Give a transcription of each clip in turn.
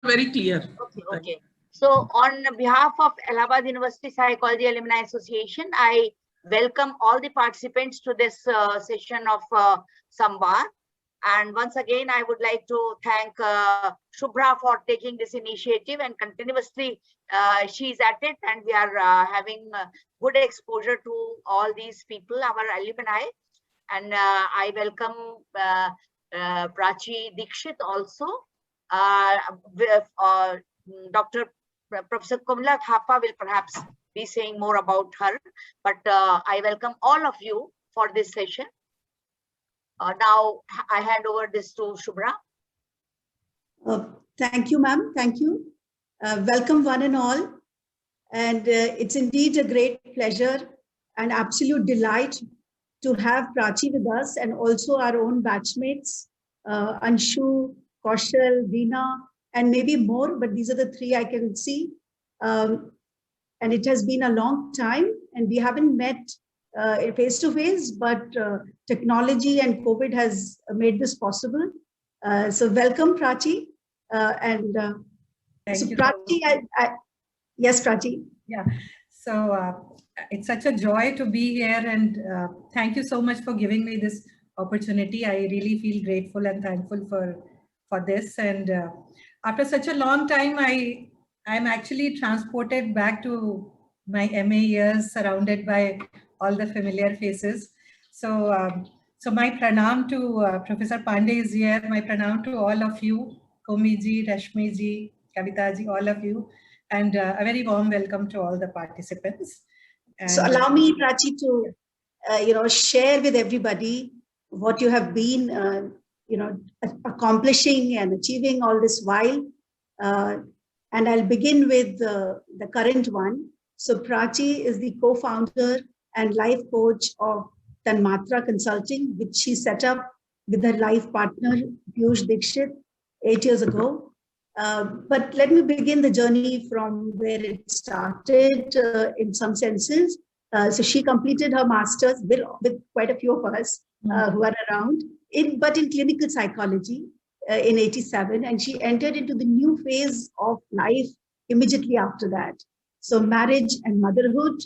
very clear. Okay, okay. So on behalf of Allahabad University Psychology Alumni Association, I welcome all the participants to this session of Samvad. And once again, I would like to thank Shubhra for taking this initiative, and continuously she's at it, and we are having good exposure to all these people, our alumni. And I welcome Prachi Dikshit also. Dr. Professor Kumla Thapa will perhaps be saying more about her, but I welcome all of you for this session. Now I hand over this to Shubhra. Thank you, ma'am. Thank you. Welcome one and all. And it's indeed a great pleasure and absolute delight to have Prachi with us, and also our own batchmates, Anshu, Kaushal, Veena, and maybe more, but these are the three I can see. And it has been a long time, and we haven't met face to face, but technology and COVID has made this possible. So welcome, Prachi. Thank you. Prachi, yes, Prachi. Yeah. So it's such a joy to be here, and thank you so much for giving me this opportunity. I really feel grateful and thankful for this. And after such a long time, I'm actually transported back to my MA years, surrounded by all the familiar faces. So so my pranam to Professor Pandey is here. My pranam to all of you, Komiji, Rashmiji, Kavitaji, all of you. And a very warm welcome to all the participants. And so allow me, Prachi, to share with everybody what you have been, accomplishing and achieving all this while. And I'll begin with the current one. So Prachi is the co-founder and life coach of Tanmatra Consulting, which she set up with her life partner, Piyush Dikshit, 8 years ago. But let me begin the journey from where it started in some senses. So she completed her master's with quite a few of us who are around, but in clinical psychology in 87. And she entered into the new phase of life immediately after that. So marriage and motherhood.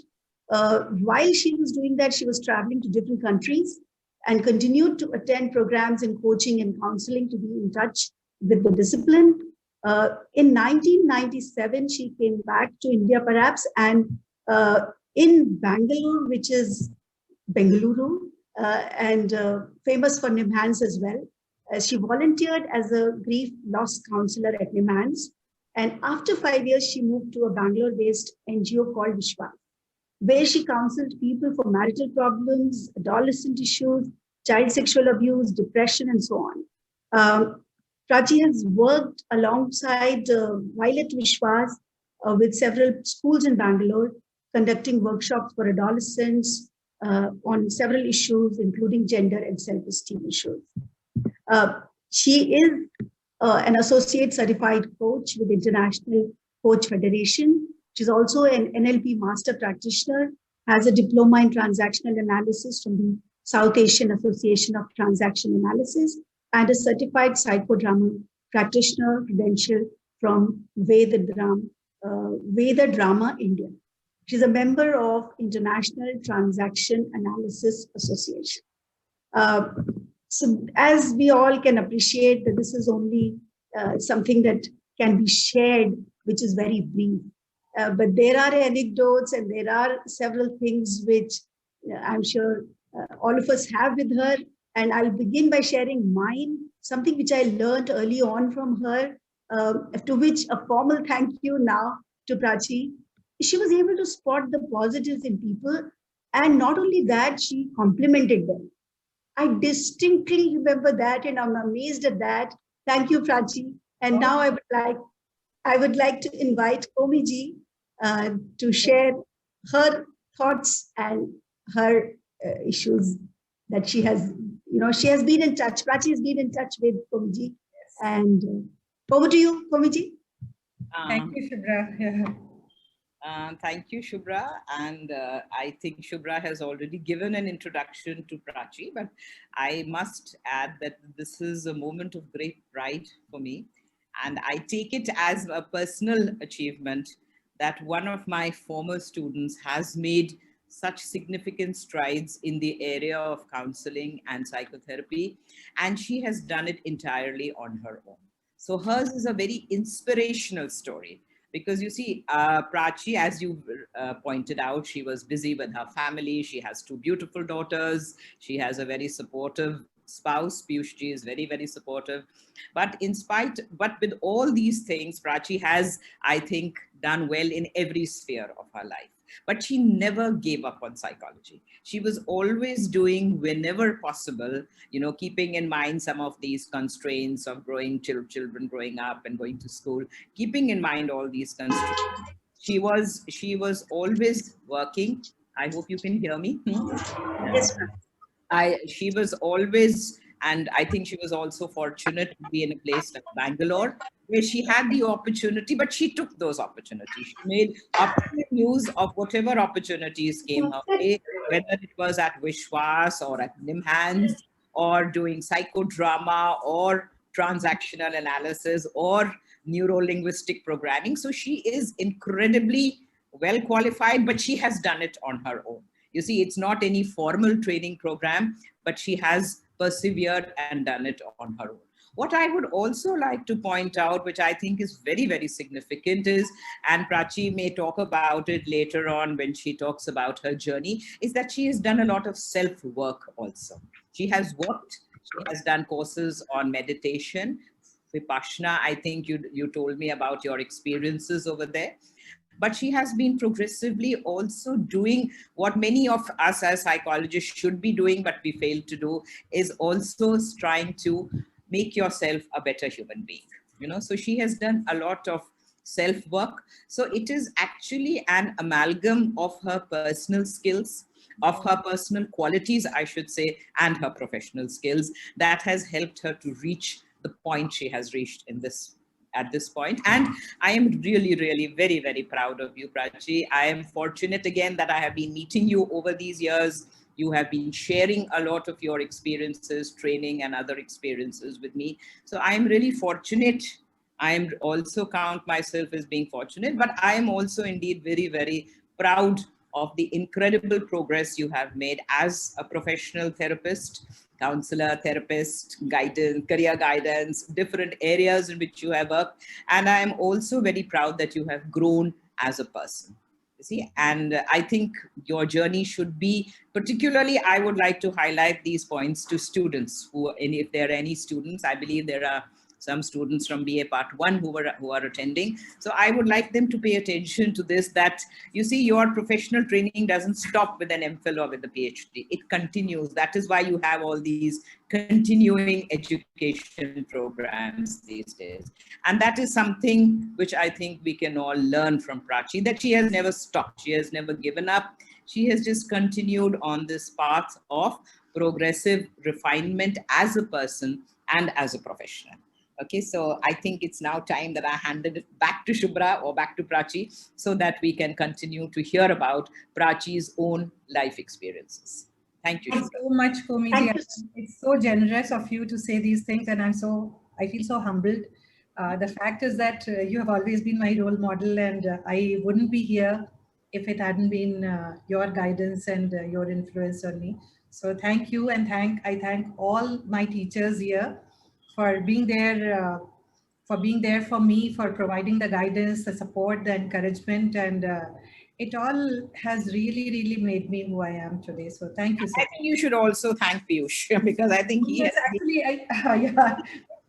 While she was doing that, she was traveling to different countries and continued to attend programs in coaching and counseling to be in touch with the discipline. In 1997, she came back to India, perhaps, and in Bangalore, which is Bengaluru, and famous for NIMHANS as well. She volunteered as a grief loss counselor at NIMHANS. And after 5 years, she moved to a Bangalore-based NGO called Vishwas, where she counseled people for marital problems, adolescent issues, child sexual abuse, depression, and so on. Prachi has worked alongside while at Vishwas with several schools in Bangalore, conducting workshops for adolescents on several issues, including gender and self-esteem issues. She is an associate certified coach with International Coach Federation. She's also an NLP master practitioner, has a diploma in transactional analysis from the South Asian Association of Transaction Analysis, and a certified psychodrama practitioner credential from Veda Drama India. She's a member of International Transaction Analysis Association. So as we all can appreciate that this is only something that can be shared, which is very brief. But there are anecdotes and there are several things which I'm sure all of us have with her. And I'll begin by sharing mine, something which I learned early on from her, to which a formal thank you now to Prachi. She was able to spot the positives in people. And not only that, she complimented them. I distinctly remember that, and I'm amazed at that. Thank you, Prachi. And now I would like to invite Komiji to share her thoughts and her issues that she has. She has been in touch. Prachi has been in touch with Komiji. And over to you, Komiji. Thank you, Shubhra. Yeah. Thank you, Shubhra. And I think Shubhra has already given an introduction to Prachi, but I must add that this is a moment of great pride for me. And I take it as a personal achievement that one of my former students has made such significant strides in the area of counseling and psychotherapy, and she has done it entirely on her own. So hers is a very inspirational story, because you see, Prachi, as you pointed out, she was busy with her family. She has 2 beautiful daughters. She has a very supportive spouse. Piyushji is very, very supportive. But with all these things, Prachi has, I think, done well in every sphere of her life. But she never gave up on psychology. She was always doing, whenever possible, keeping in mind some of these constraints of children growing up and going to school, keeping in mind all these constraints. She was always working. I hope you can hear me. Yes, ma'am. She was always, and I think she was also fortunate to be in a place like Bangalore, where she had the opportunity, but she took those opportunities. She made opportune use of whatever opportunities came her way, whether it was at Vishwas or at NIMHANS or doing psychodrama or transactional analysis or neuro-linguistic programming. So she is incredibly well qualified, but she has done it on her own. You see, it's not any formal training program, but she has persevered and done it on her own. What I would also like to point out, which I think is very, very significant is, and Prachi may talk about it later on when she talks about her journey, is that she has done a lot of self-work also. She has worked, she has done courses on meditation, Vipassana. I think you told me about your experiences over there. But she has been progressively also doing what many of us as psychologists should be doing, but we fail to do, is also trying to make yourself a better human being. So she has done a lot of self-work. So it is actually an amalgam of her personal skills, of her personal qualities, I should say, and her professional skills that has helped her to reach the point she has reached at this point. And I am really, really very, very proud of you, Prachi. I am fortunate again that I have been meeting you over these years. You have been sharing a lot of your experiences, training and other experiences with me. So I'm really fortunate. I also count myself as being fortunate, but I am also indeed very, very proud of the incredible progress you have made as a professional therapist, counselor, therapist, guidance, career guidance, different areas in which you have worked. And I am also very proud that you have grown as a person. You see, and I think your journey should be, particularly, I would like to highlight these points to students and if there are any students, I believe there are some students from BA Part 1 who are attending. So I would like them to pay attention to this, that you see, your professional training doesn't stop with an MPhil or with a PhD. It continues. That is why you have all these continuing education programs these days. And that is something which I think we can all learn from Prachi, that she has never stopped. She has never given up. She has just continued on this path of progressive refinement as a person and as a professional. Okay, so I think it's now time that I handed it back to Shubhra or back to Prachi so that we can continue to hear about Prachi's own life experiences. Thank you, Thanks Shubhra. so much, Komiti. It's so generous of you to say these things, and I feel so humbled. The fact is that you have always been my role model, and I wouldn't be here if it hadn't been your guidance and your influence on me. So thank you, and I thank all my teachers here for being there for me, for providing the guidance, the support, the encouragement, and it all has really, really made me who I am today. So thank you so much. I think you should also thank Piyush because I think he Yes, has actually,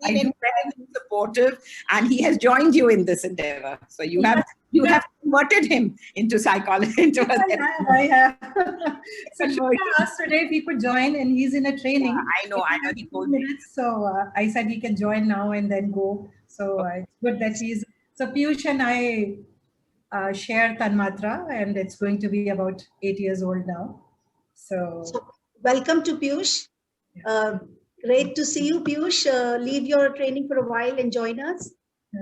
been incredibly supportive, and he has joined you in this endeavor. So you have converted him into psychology. I have. So Shubhra asked today if he could join, and he's in a training. Yeah, I know. He told me. So I said he can join now and then go. So it's good that he's. So Piyush and I share Tanmatra, and it's going to be about 8 years old now. So welcome to Piyush. Great to see you, Piyush. Leave your training for a while and join us.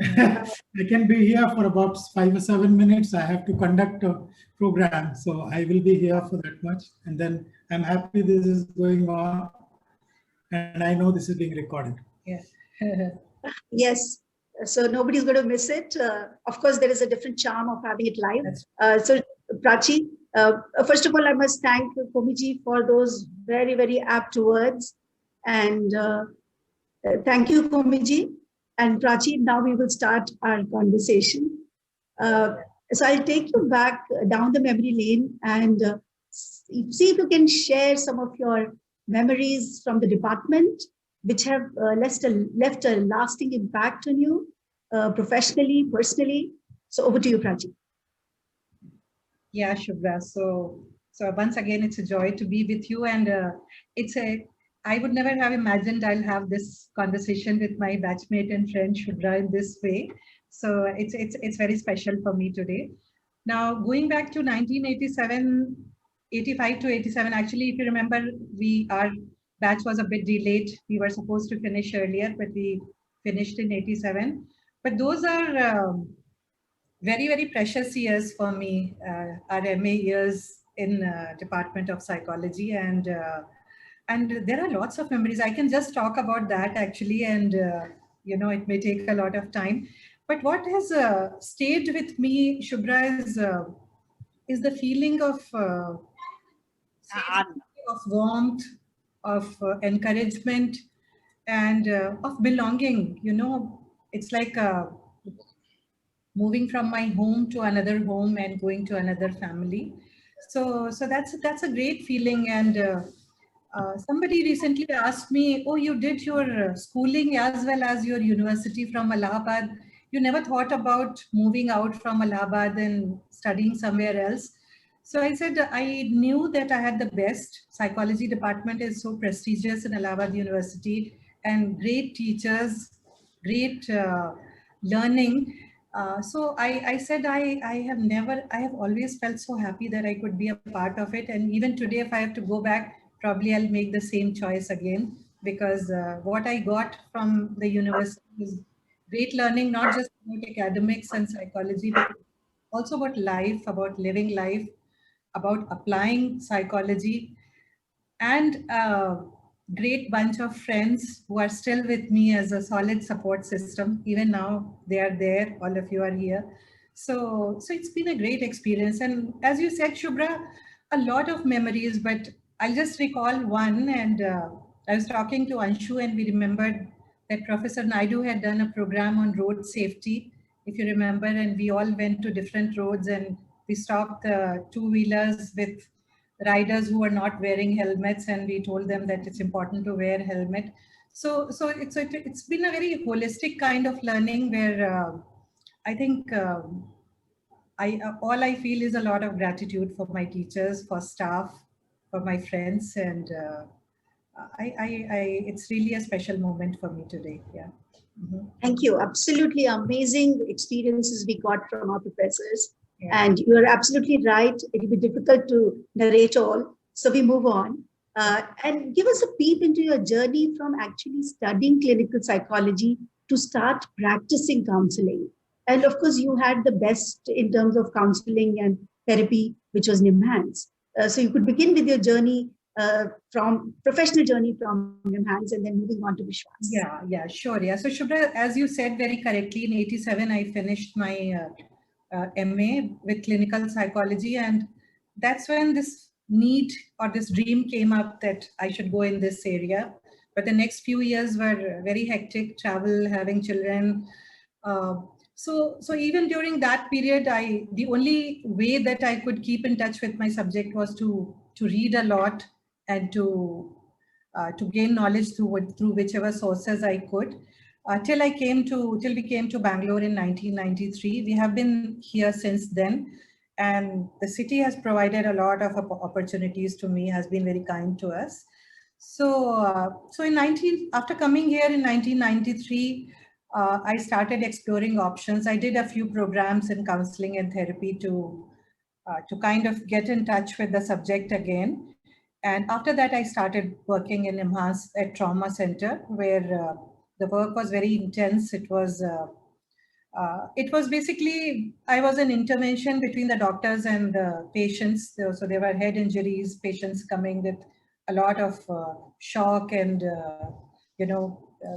I can be here for about 5 or 7 minutes. I have to conduct a program, so I will be here for that much. And then I'm happy this is going on, and I know this is being recorded. Yeah. Yes. So nobody's going to miss it. Of course, there is a different charm of having it live. So Prachi, first of all, I must thank Komiji for those very, very apt words. And thank you, Komiji. And Prachi, now we will start our conversation. So I'll take you back down the memory lane and see if you can share some of your memories from the department, which have left a lasting impact on you professionally, personally. So over to you, Prachi. Yeah, Shubhra. So once again, it's a joy to be with you, and I would never have imagined I'll have this conversation with my batchmate and friend Shubhra in this way. So it's very special for me today. Now, going back to 1987, 85 to 87, actually, if you remember, our batch was a bit delayed. We were supposed to finish earlier, but we finished in 87. But those are very, very precious years for me, our MA years in Department of Psychology. And there are lots of memories. I can just talk about that actually, and it may take a lot of time. But what has stayed with me, Shubhra, is the feeling of warmth, of encouragement, and of belonging. It's like moving from my home to another home and going to another family. So that's a great feeling. And somebody recently asked me, oh, you did your schooling as well as your university from Allahabad. You never thought about moving out from Allahabad and studying somewhere else. So I said, I knew that I had the best. Psychology department is so prestigious in Allahabad University, and great teachers, great learning. So I said, I have always felt so happy that I could be a part of it. And even today, if I have to go back, probably I'll make the same choice again, because what I got from the university is great learning, not just about academics and psychology, but also about life, about living life, about applying psychology, and a great bunch of friends who are still with me as a solid support system. Even now, they are there. All of you are here. So it's been a great experience. And as you said, Shubhra, a lot of memories, but I'll just recall one. And I was talking to Anshu, and we remembered that Professor Naidu had done a program on road safety, if you remember, and we all went to different roads and we stopped the two-wheelers with riders who were not wearing helmets, and we told them that it's important to wear helmet. So it's been a very holistic kind of learning where I think all I feel is a lot of gratitude for my teachers, for staff, for my friends, and it's really a special moment for me today. Yeah. Mm-hmm. Thank you. Absolutely amazing experiences we got from our professors. Yeah. And you are absolutely right. It will be difficult to narrate all. So we move on. And give us a peep into your journey from actually studying clinical psychology to start practicing counseling. And of course, you had the best in terms of counseling and therapy, which was NIMHANS. So you could begin with your journey from professional journey from NIMHANS and then moving on to Vishwas. Yeah, sure. Yeah. So Shubhra, as you said very correctly, in 87, I finished my MA with clinical psychology. And that's when this need or this dream came up that I should go in this area. But the next few years were very hectic, travel, having children. So even during that period, the only way that I could keep in touch with my subject was to read a lot and to gain knowledge through whichever sources I could. Till we came to Bangalore in 1993. We have been here since then, and the city has provided a lot of opportunities to me, has been very kind to us. So after coming here in 1993, I started exploring options. I did a few programs in counseling and therapy to kind of get in touch with the subject again. And after that, I started working in NIMHANS at Trauma Center, where the work was very intense. It was basically, I was an intervention between the doctors and the patients. So there were head injuries, patients coming with a lot of shock and,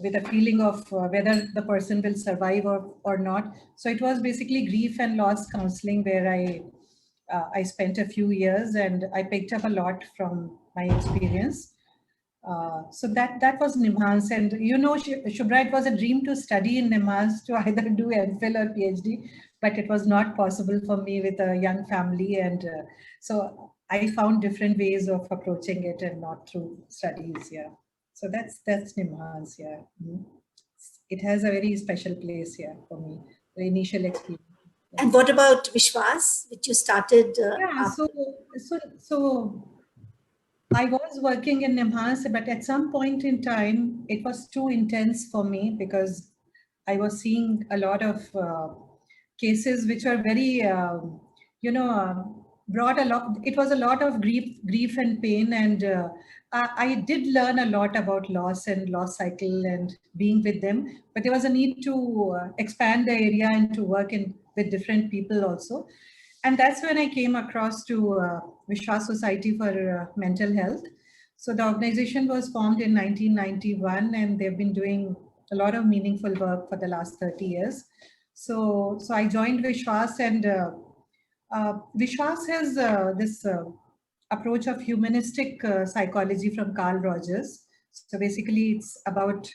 with a feeling of whether the person will survive or not. So it was basically grief and loss counseling where I spent a few years, and I picked up a lot from my experience. So that was NIMHANS, and you know, Shubhra, it was a dream to study in NIMHANS, to either do MPhil or PhD, but it was not possible for me with a young family, and so I found different ways of approaching it and not through studies. Yeah, so that's NIMHANS. Yeah, it has a very special place here for me. The initial experience. And what about Vishwas, which you started? Yeah, so I was working in NIMHANS, but at some point in time, it was too intense for me because I was seeing a lot of cases which are very, brought a lot. It was a lot of grief and pain, and I did learn a lot about loss and loss cycle and being with them. But there was a need to expand the area and to work with different people also. And that's when I came across to Vishwas Society for Mental Health. So the organization was formed in 1991, and they've been doing a lot of meaningful work for the last 30 years. So I joined Vishwas, and Vishwas has this approach of humanistic psychology from Carl Rogers. So basically it's about,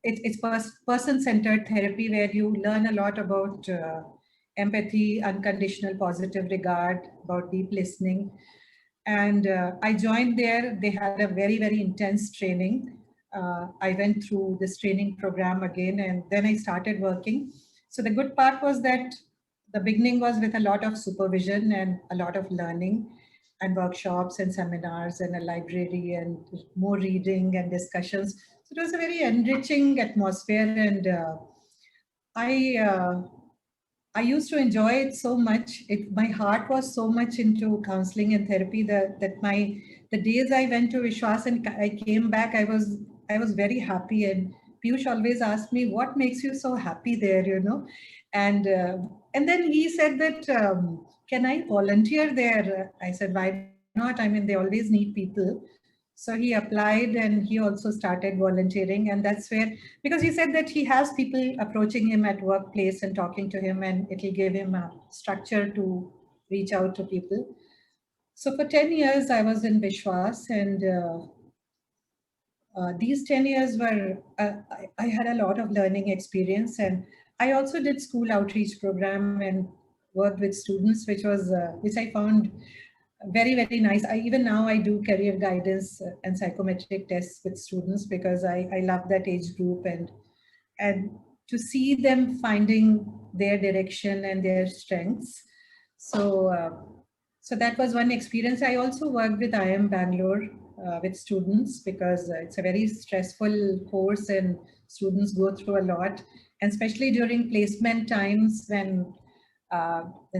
it's person-centered therapy where you learn a lot about empathy, unconditional positive regard, about deep listening. And I joined there. They had a very, very intense training. I went through this training program again, and then I started working. So the good part was that the beginning was with a lot of supervision and a lot of learning and workshops and seminars and a library and more reading and discussions. So it was a very enriching atmosphere, and I used to enjoy it so much. My heart was so much into counseling and therapy that the days I went to Vishwas and I came back, I was very happy. And Piyush always asked me, "What makes you so happy there?" You know, and then he said that, "Can I volunteer there?" I said, "Why not? I mean, they always need people." So he applied, and he also started volunteering, and that's where, because he said that he has people approaching him at workplace and talking to him, and it'll give him a structure to reach out to people. So for 10 years, I was in Vishwas, and these 10 years were, I had a lot of learning experience, and I also did school outreach program and worked with students, which I found very, very nice. Even now I do career guidance and psychometric tests with students because I love that age group, and to see them finding their direction and their strengths. So that was one experience. I also worked with IIM Bangalore with students because it's a very stressful course and students go through a lot, and especially during placement times when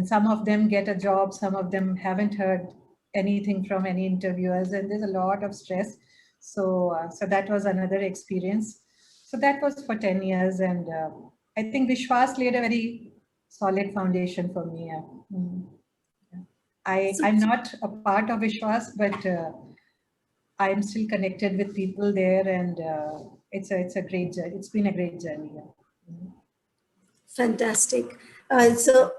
some of them get a job, some of them haven't heard anything from any interviewers, and there's a lot of stress. So that was another experience. So that was for 10 years, and I think Vishwas laid a very solid foundation for me. I'm not a part of Vishwas, but I'm still connected with people there, and it's a great journey. It's been a great journey. Fantastic. So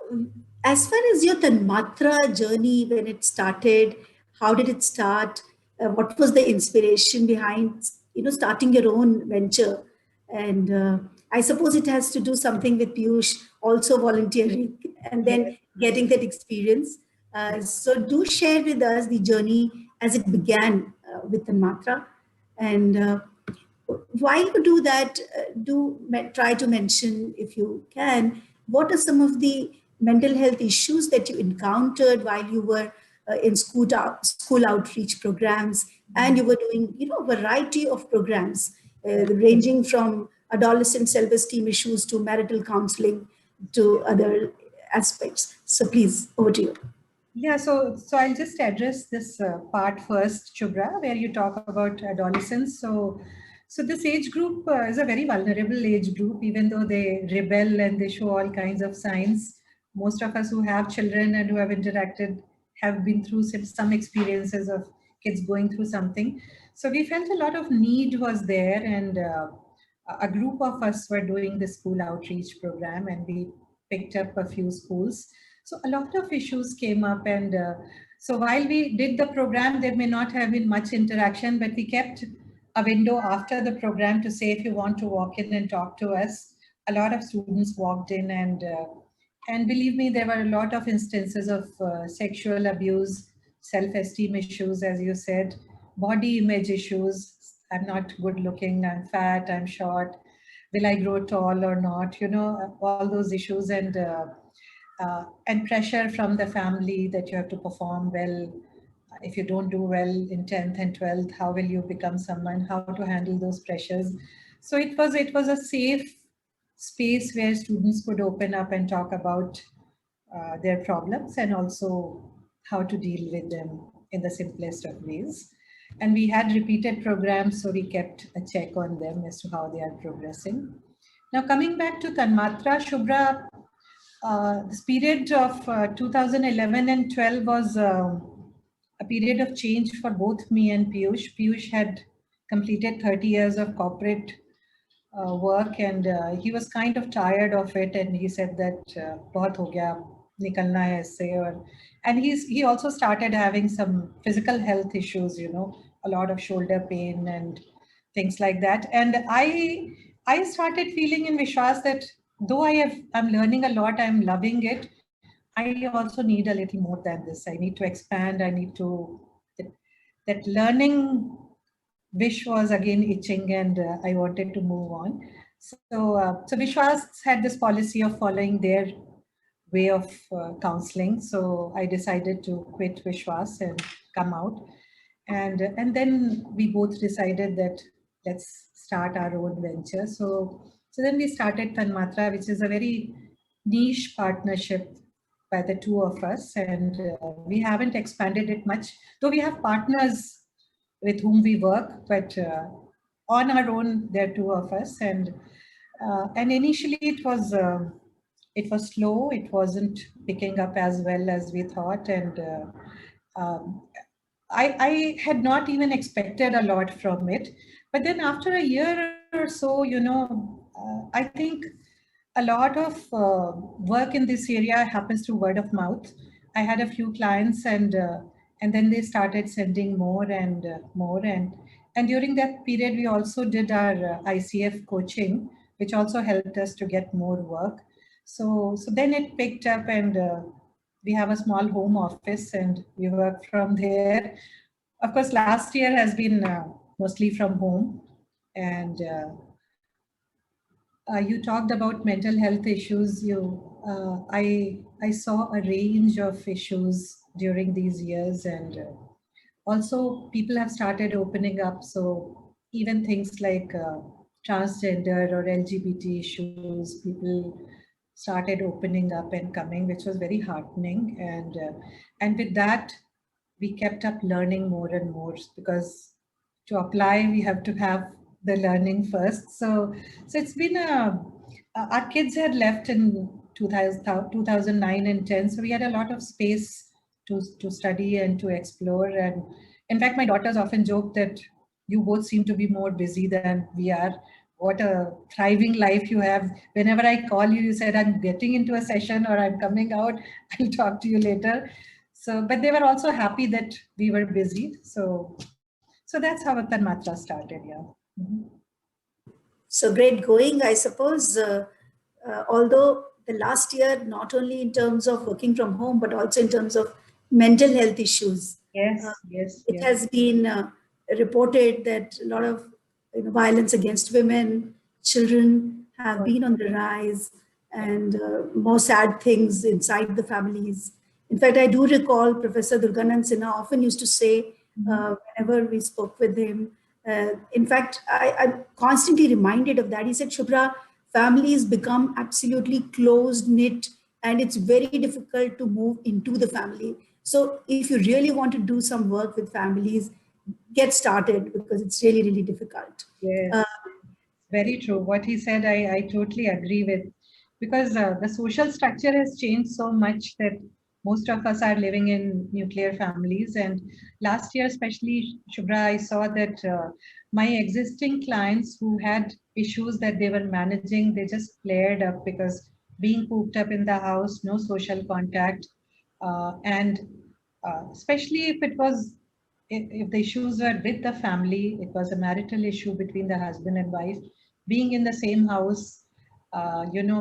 as far as your Tanmatra journey, when it started, how did it start? What was the inspiration behind, starting your own venture? And I suppose it has to do something with Piyush also volunteering and then getting that experience. So do share with us the journey as it began with Tanmatra. And while you do that, try to mention, if you can, what are some of the mental health issues that you encountered while you were in school outreach programs, and you were doing, a variety of programs ranging from adolescent self-esteem issues to marital counseling to other aspects. So please, over to you. Yeah, so I'll just address this part first, Shubhra, where you talk about adolescents. So this age group is a very vulnerable age group, even though they rebel and they show all kinds of signs. Most of us who have children and who have interacted have been through some experiences of kids going through something. So we felt a lot of need was there, and a group of us were doing the school outreach program, and we picked up a few schools. So a lot of issues came up, and so while we did the program, there may not have been much interaction, but we kept a window after the program to say, if you want to walk in and talk to us. A lot of students walked in, and believe me, there were a lot of instances of sexual abuse, self-esteem issues, as you said, body image issues. I'm not good looking, I'm fat, I'm short, will I grow tall or not? You know, all those issues, and pressure from the family that you have to perform well. If you don't do well in 10th and 12th, how will you become someone? How to handle those pressures? So it was a safe space where students could open up and talk about their problems, and also how to deal with them in the simplest of ways. And we had repeated programs, so we kept a check on them as to how they are progressing. Now, coming back to Tanmatra, Shubhra, this period of 2011 and 12 was a period of change for both me and Piyush. Piyush had completed 30 years of corporate work, and he was kind of tired of it, and he said that bahut ho gaya, nikalna hai isse. And he also started having some physical health issues, you know, a lot of shoulder pain and things like that. And I started feeling in Vishwas that though I'm learning a lot, I'm loving it, I also need a little more than this. I need to expand. I need to, that learning wish was again itching, and I wanted to move on. So Vishwas had this policy of following their way of counseling. So I decided to quit Vishwas and come out. And then we both decided that let's start our own venture. So then we started Tanmatra, which is a very niche partnership by the two of us, and we haven't expanded it much, though we have partners with whom we work, but on our own, there are two of us. And initially it was slow. It wasn't picking up as well as we thought, and I had not even expected a lot from it. But then after a year or so, you know, I think a lot of work in this area happens through word of mouth. I had a few clients, and then they started sending more and more. And during that period, we also did our ICF coaching, which also helped us to get more work. So then it picked up, and we have a small home office, and we work from there. Of course, last year has been mostly from home. And you talked about mental health issues. I saw a range of issues during these years, and also people have started opening up. So even things like transgender or LGBT issues, people started opening up and coming, which was very heartening. And with that, we kept up learning more and more, because to apply, we have to have the learning first. So it's been our kids had left in 2009 and 10. So we had a lot of space to study and to explore. And in fact, my daughters often joke that you both seem to be more busy than we are. What a thriving life you have. Whenever I call you, you said, I'm getting into a session or I'm coming out, I'll talk to you later. So, but they were also happy that we were busy. So that's how Tanmatra started, yeah. Mm-hmm. So great going, I suppose. Although the last year, not only in terms of working from home, but also in terms of mental health issues. Yes. It has been reported that a lot of violence against women, children have been on the rise, and more sad things inside the families. In fact, I do recall Professor Durganand Sinha often used to say, whenever we spoke with him, in fact, I'm constantly reminded of that. He said, Shubhra, families become absolutely closed-knit, and it's very difficult to move into the family. So if you really want to do some work with families, get started, because it's really, really difficult. Yes, very true. What he said, I totally agree with, because the social structure has changed so much that most of us are living in nuclear families. And last year, especially, Shubhra, I saw that my existing clients who had issues that they were managing, they just flared up because being cooped up in the house, no social contact, and especially if it was, if the issues were with the family, it was a marital issue between the husband and wife, being in the same house,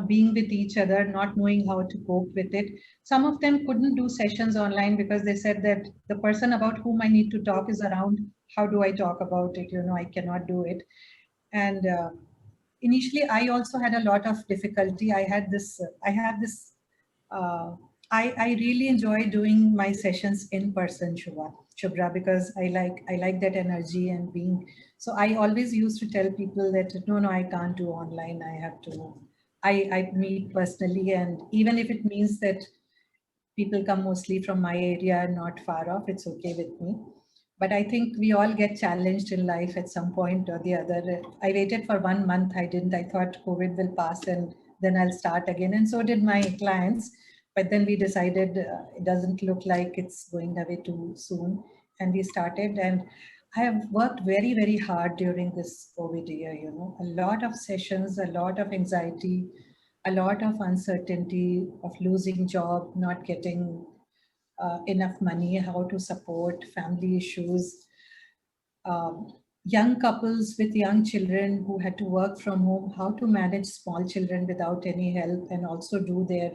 being with each other, not knowing how to cope with it. Some of them couldn't do sessions online because they said that the person about whom I need to talk is around. How do I talk about it? I cannot do it. And initially, I also had a lot of difficulty. I have this, I really enjoy doing my sessions in person, Shubhra, because I like that energy and being, so I always used to tell people that, no, I can't do online. I have to, I meet personally. And even if it means that people come mostly from my area, not far off, it's okay with me. But I think we all get challenged in life at some point or the other. I waited for 1 month. I didn't. I thought COVID will pass and then I'll start again. And so did my clients. But then we decided it doesn't look like it's going away too soon. And we started. And I have worked very, very hard during this COVID year, a lot of sessions, a lot of anxiety, a lot of uncertainty of losing job, not getting enough money, how to support family issues, young couples with young children who had to work from home, how to manage small children without any help and also do their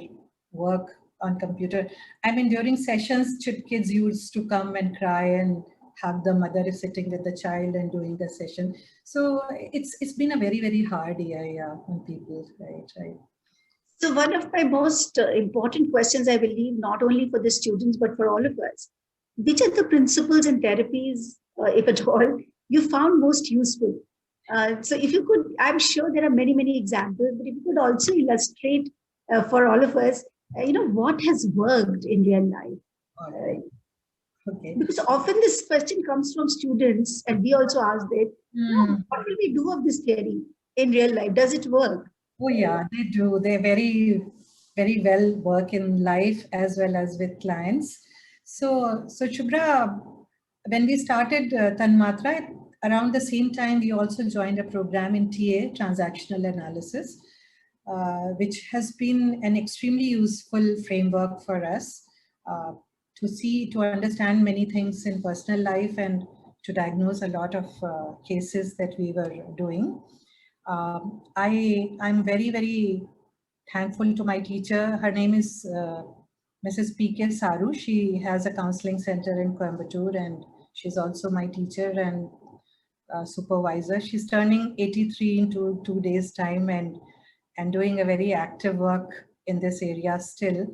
work on computer. I mean, during sessions, kids used to come and cry and hug the mother is sitting with the child and doing the session. So it's been a very, very hard year on people, right? So one of my most important questions, I believe, not only for the students, but for all of us, which are the principles and therapies, if at all, you found most useful? So if you could, I'm sure there are many, many examples, but if you could also illustrate for all of us, what has worked in real life? Okay. Because often this question comes from students, and we also ask that, what will we do of this theory in real life? Does it work? Oh yeah, they do. They very, very well work in life as well as with clients. So Shubhra, when we started Tanmatra, around the same time, we also joined a program in TA, transactional analysis, which has been an extremely useful framework for us to understand many things in personal life and to diagnose a lot of cases that we were doing. I'm very, very thankful to my teacher. Her name is Mrs. P.K. Saru. She has a counseling center in Coimbatore and she's also my teacher and supervisor. She's turning 83 in 2 days' time and doing a very active work in this area still.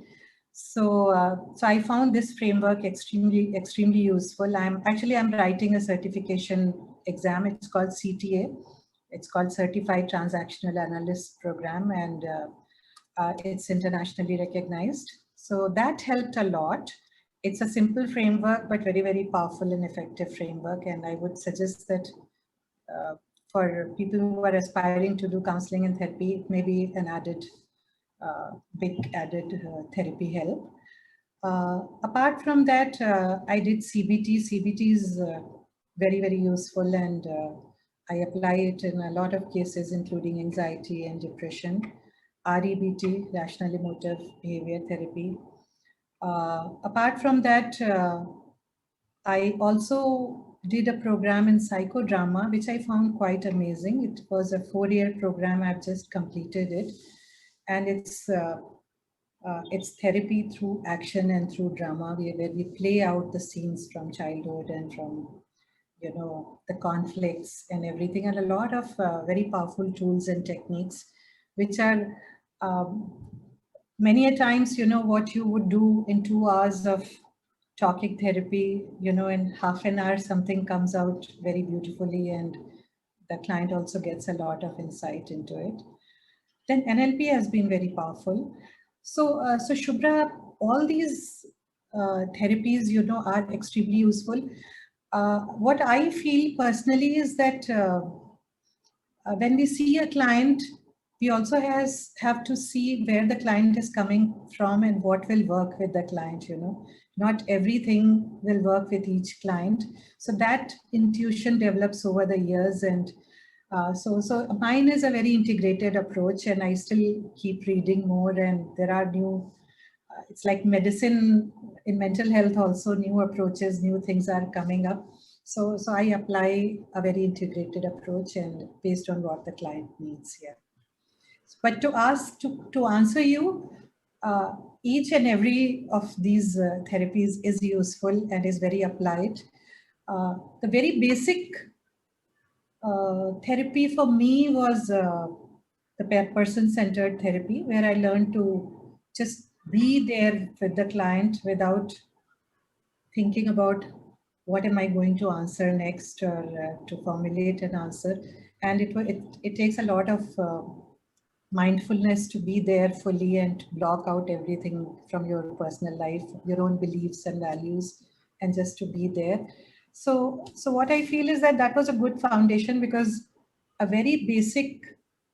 So I found this framework extremely, extremely useful. I'm writing a certification exam. It's called CTA. It's called Certified Transactional Analyst Program, and it's internationally recognized. So that helped a lot. It's a simple framework, but very, very powerful and effective framework. And I would suggest that for people who are aspiring to do counseling and therapy, it may be an added, big added therapy help. Apart from that, I did CBT. CBT is very, very useful and I apply it in a lot of cases, including anxiety and depression. REBT, Rational Emotive Behavior Therapy. Apart from that, I also did a program in psychodrama, which I found quite amazing. It was a 4-year program. I've just completed it. And it's therapy through action and through drama, where we play out the scenes from childhood and from the conflicts and everything, and a lot of very powerful tools and techniques, which are many a times, what you would do in 2 hours of talking therapy, in half an hour, something comes out very beautifully and the client also gets a lot of insight into it. Then NLP has been very powerful. So Shubhra, all these therapies, are extremely useful. What I feel personally is that when we see a client we also have to see where the client is coming from and what will work with the client, you know. Not everything will work with each client. So that intuition develops over the years. And so mine is a very integrated approach, and I still keep reading more, and there are new, it's like medicine in mental health also, new approaches, new things are coming up. So I apply a very integrated approach and based on what the client needs here. But to answer you, each and every of these therapies is useful and is very applied. The very basic therapy for me was the person-centered therapy, where I learned to just be there with the client without thinking about what am I going to answer next, or to formulate an answer. And it takes a lot of mindfulness to be there fully and to block out everything from your personal life, your own beliefs and values, and just to be there. So what I feel is that was a good foundation, because a very basic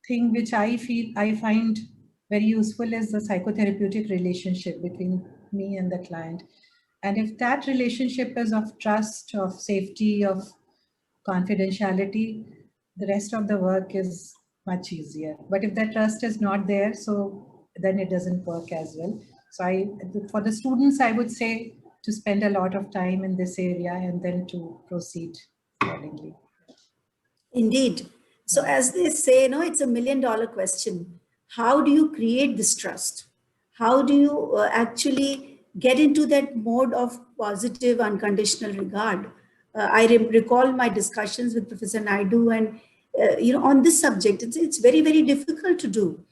thing which I find very useful is the psychotherapeutic relationship between me and the client. And if that relationship is of trust, of safety, of confidentiality, the rest of the work is much easier. But if that trust is not there, so then it doesn't work as well. So for the students, I would say to spend a lot of time in this area and then to proceed accordingly. Indeed. So as they say, no, it's $1 million question. How do you create this trust? How do you actually get into that mode of positive, unconditional regard? I recall my discussions with Professor Naidu, and on this subject, it's very, very difficult to do.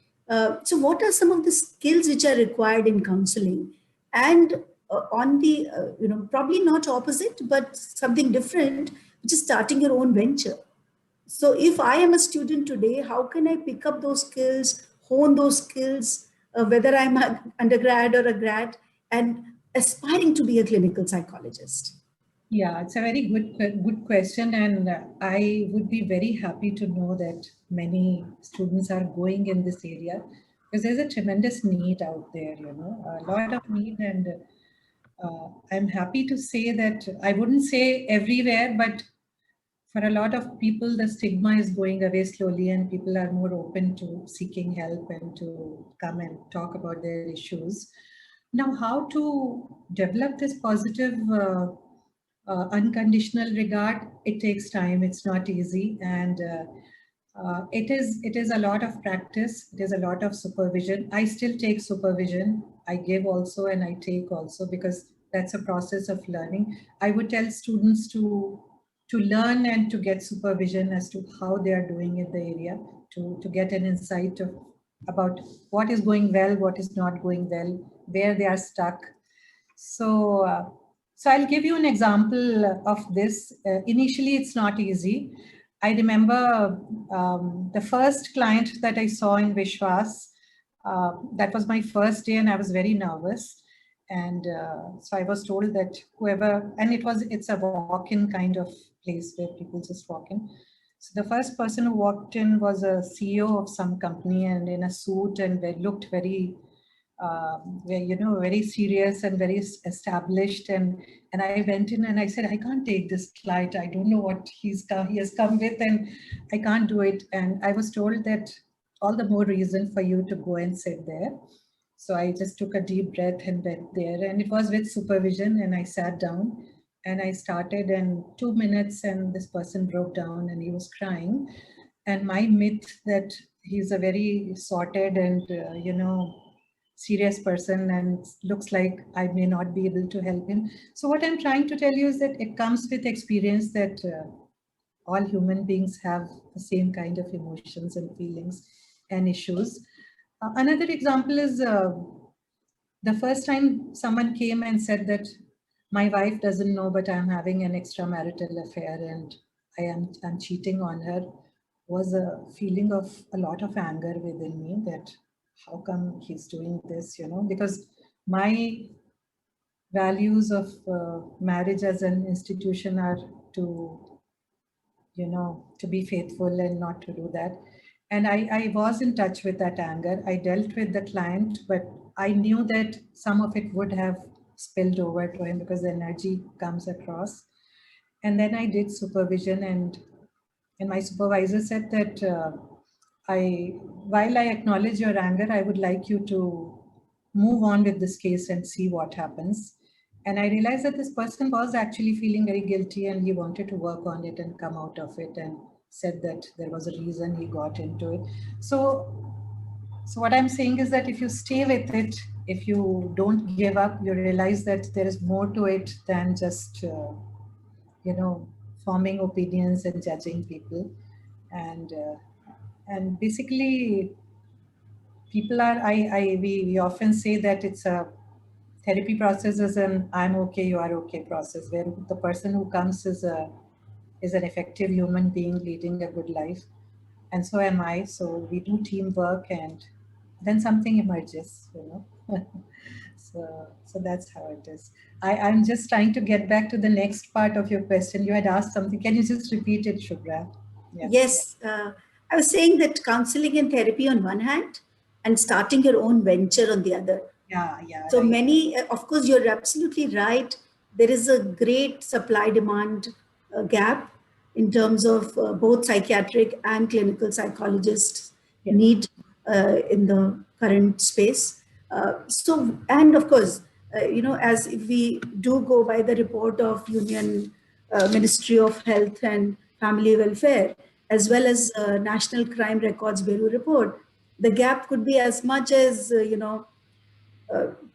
So what are some of the skills which are required in counseling? And on the, probably not opposite, but something different, which is starting your own venture. So if I am a student today, how can I pick up those skills, hone those skills, whether I'm an undergrad or a grad, and aspiring to be a clinical psychologist? Yeah, it's a very good question, and I would be very happy to know that many students are going in this area, because there's a tremendous need out there, a lot of need. And I'm happy to say that I wouldn't say everywhere, but for a lot of people, the stigma is going away slowly, and people are more open to seeking help and to come and talk about their issues. Now, how to develop this positive unconditional regard? It takes time. It's not easy, and it is a lot of practice. It is a lot of supervision. I still take supervision. I give also and I take also, because that's a process of learning. I would tell students to learn and to get supervision as to how they are doing in the area, to get an insight about what is going well, what is not going well, where they are stuck. So I'll give you an example of this. Initially, it's not easy. I remember the first client that I saw in Vishwas, that was my first day, and I was very nervous. And so I was told that whoever, and it's a walk-in kind of place where people just walk in. So the first person who walked in was a CEO of some company, and in a suit, and they looked very, very serious and very established. And I went in and I said, I can't take this flight. I don't know what he has come with, and I can't do it. And I was told that all the more reason for you to go and sit there. So I just took a deep breath and went there, and it was with supervision, and I sat down and I started, and 2 minutes and this person broke down and he was crying. And my myth that he's a very sorted and, serious person and looks like I may not be able to help him. So what I'm trying to tell you is that it comes with experience, that all human beings have the same kind of emotions and feelings and issues. Another example is the first time someone came and said that my wife doesn't know, but I'm having an extramarital affair and I'm cheating on her, was a feeling of a lot of anger within me, that how come he's doing this, because my values of marriage as an institution are to be faithful and not to do that. And I was in touch with that anger. I dealt with the client, but I knew that some of it would have spilled over to him because the energy comes across. And then I did supervision, and my supervisor said that while I acknowledge your anger, I would like you to move on with this case and see what happens. And I realized that this person was actually feeling very guilty, and he wanted to work on it and come out of it, and said that there was a reason he got into it. So what I'm saying is that if you stay with it, if you don't give up, you realize that there is more to it than just, forming opinions and judging people. And basically, people are, we often say that it's a therapy process is an I'm okay, you are okay process, where the person who comes is an effective human being leading a good life. And so am I. So we do teamwork, and then something emerges, So that's how it is. I'm just trying to get back to the next part of your question. You had asked something. Can you just repeat it, Shubhra? Yeah. Yes, I was saying that counseling and therapy on one hand, and starting your own venture on the other. Yeah. So Right. many, of course, you're absolutely right. There is a great supply demand gap in terms of both psychiatric and clinical psychologists Yeah. need in the current space. And of course, as if we do go by the report of Union Ministry of Health and Family Welfare, as well as National Crime Records Bureau report, the gap could be as much as,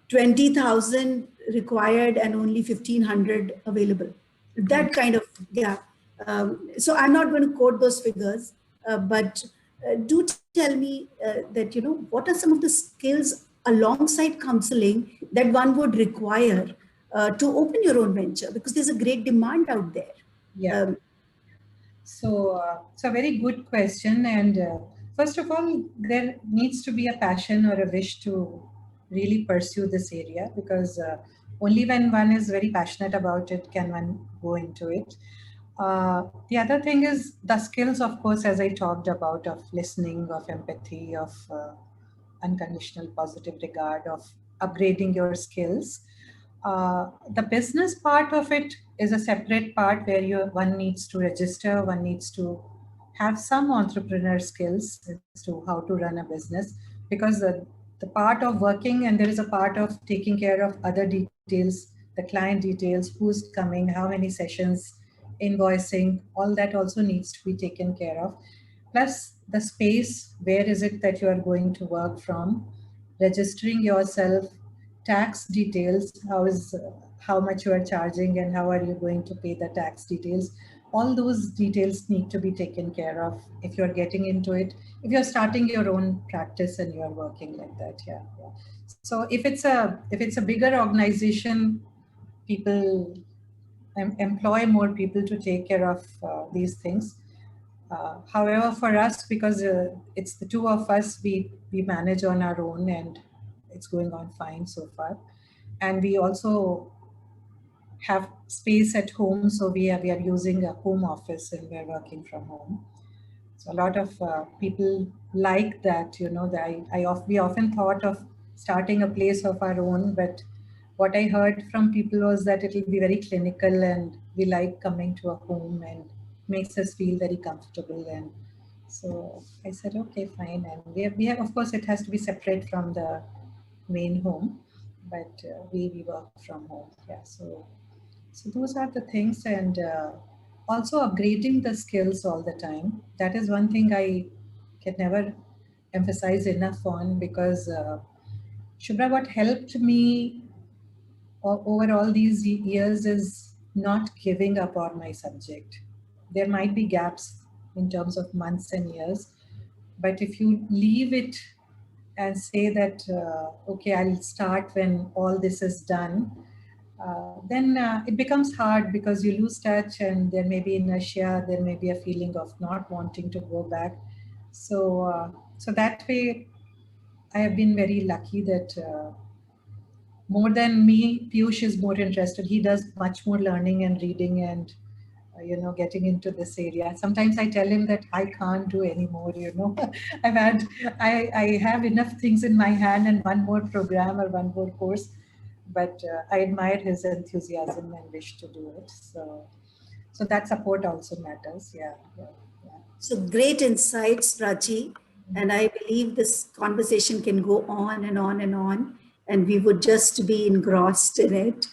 20,000 required and only 1,500 available. That kind of gap. So I'm not going to quote those figures, but do tell me that, what are some of the skills alongside counseling that one would require to open your own venture? Because there's a great demand out there. Yeah. So a very good question. And first of all, there needs to be a passion or a wish to really pursue this area, because only when one is very passionate about it can one go into it. The other thing is the skills, of course, as I talked about, of listening, of empathy, of unconditional positive regard, of upgrading your skills. The business part of it is a separate part where one needs to register, one needs to have some entrepreneur skills as to how to run a business, because the part of working, and there is a part of taking care of other details, the client details, who's coming, how many sessions, invoicing, all that also needs to be taken care of. Plus the space, where is it that you are going to work from, registering yourself, tax details, how much you are charging and how are you going to pay the tax details. All those details need to be taken care of if you're getting into it, if you're starting your own practice and you're working like that. Yeah. So if it's a bigger organization, people employ more people to take care of these things. However, for us, because it's the two of us, we manage on our own, and it's going on fine so far. And we also have space at home, so we are using a home office and we're working from home. So a lot of people like that, we often thought of starting a place of our own, but what I heard from people was that it will be very clinical, and we like coming to a home and makes us feel very comfortable. And so I said, okay, fine. And we have, of course, it has to be separate from the main home, but we work from home. Yeah. So those are the things, and also upgrading the skills all the time. That is one thing I can never emphasize enough on, because Shubhra, what helped me over all these years is not giving up on my subject. There might be gaps in terms of months and years, but if you leave it and say that, okay, I'll start when all this is done, then it becomes hard, because you lose touch, and there may be inertia, there may be a feeling of not wanting to go back. So that way, I have been very lucky that more than me, Piyush is more interested. He does much more learning and reading and getting into this area. Sometimes I tell him that I can't do anymore, I have enough things in my hand and one more program or one more course, but I admire his enthusiasm and wish to do it. So that support also matters. Yeah. So great insights, Prachi. And I believe this conversation can go on and on and on, and we would just be engrossed in it.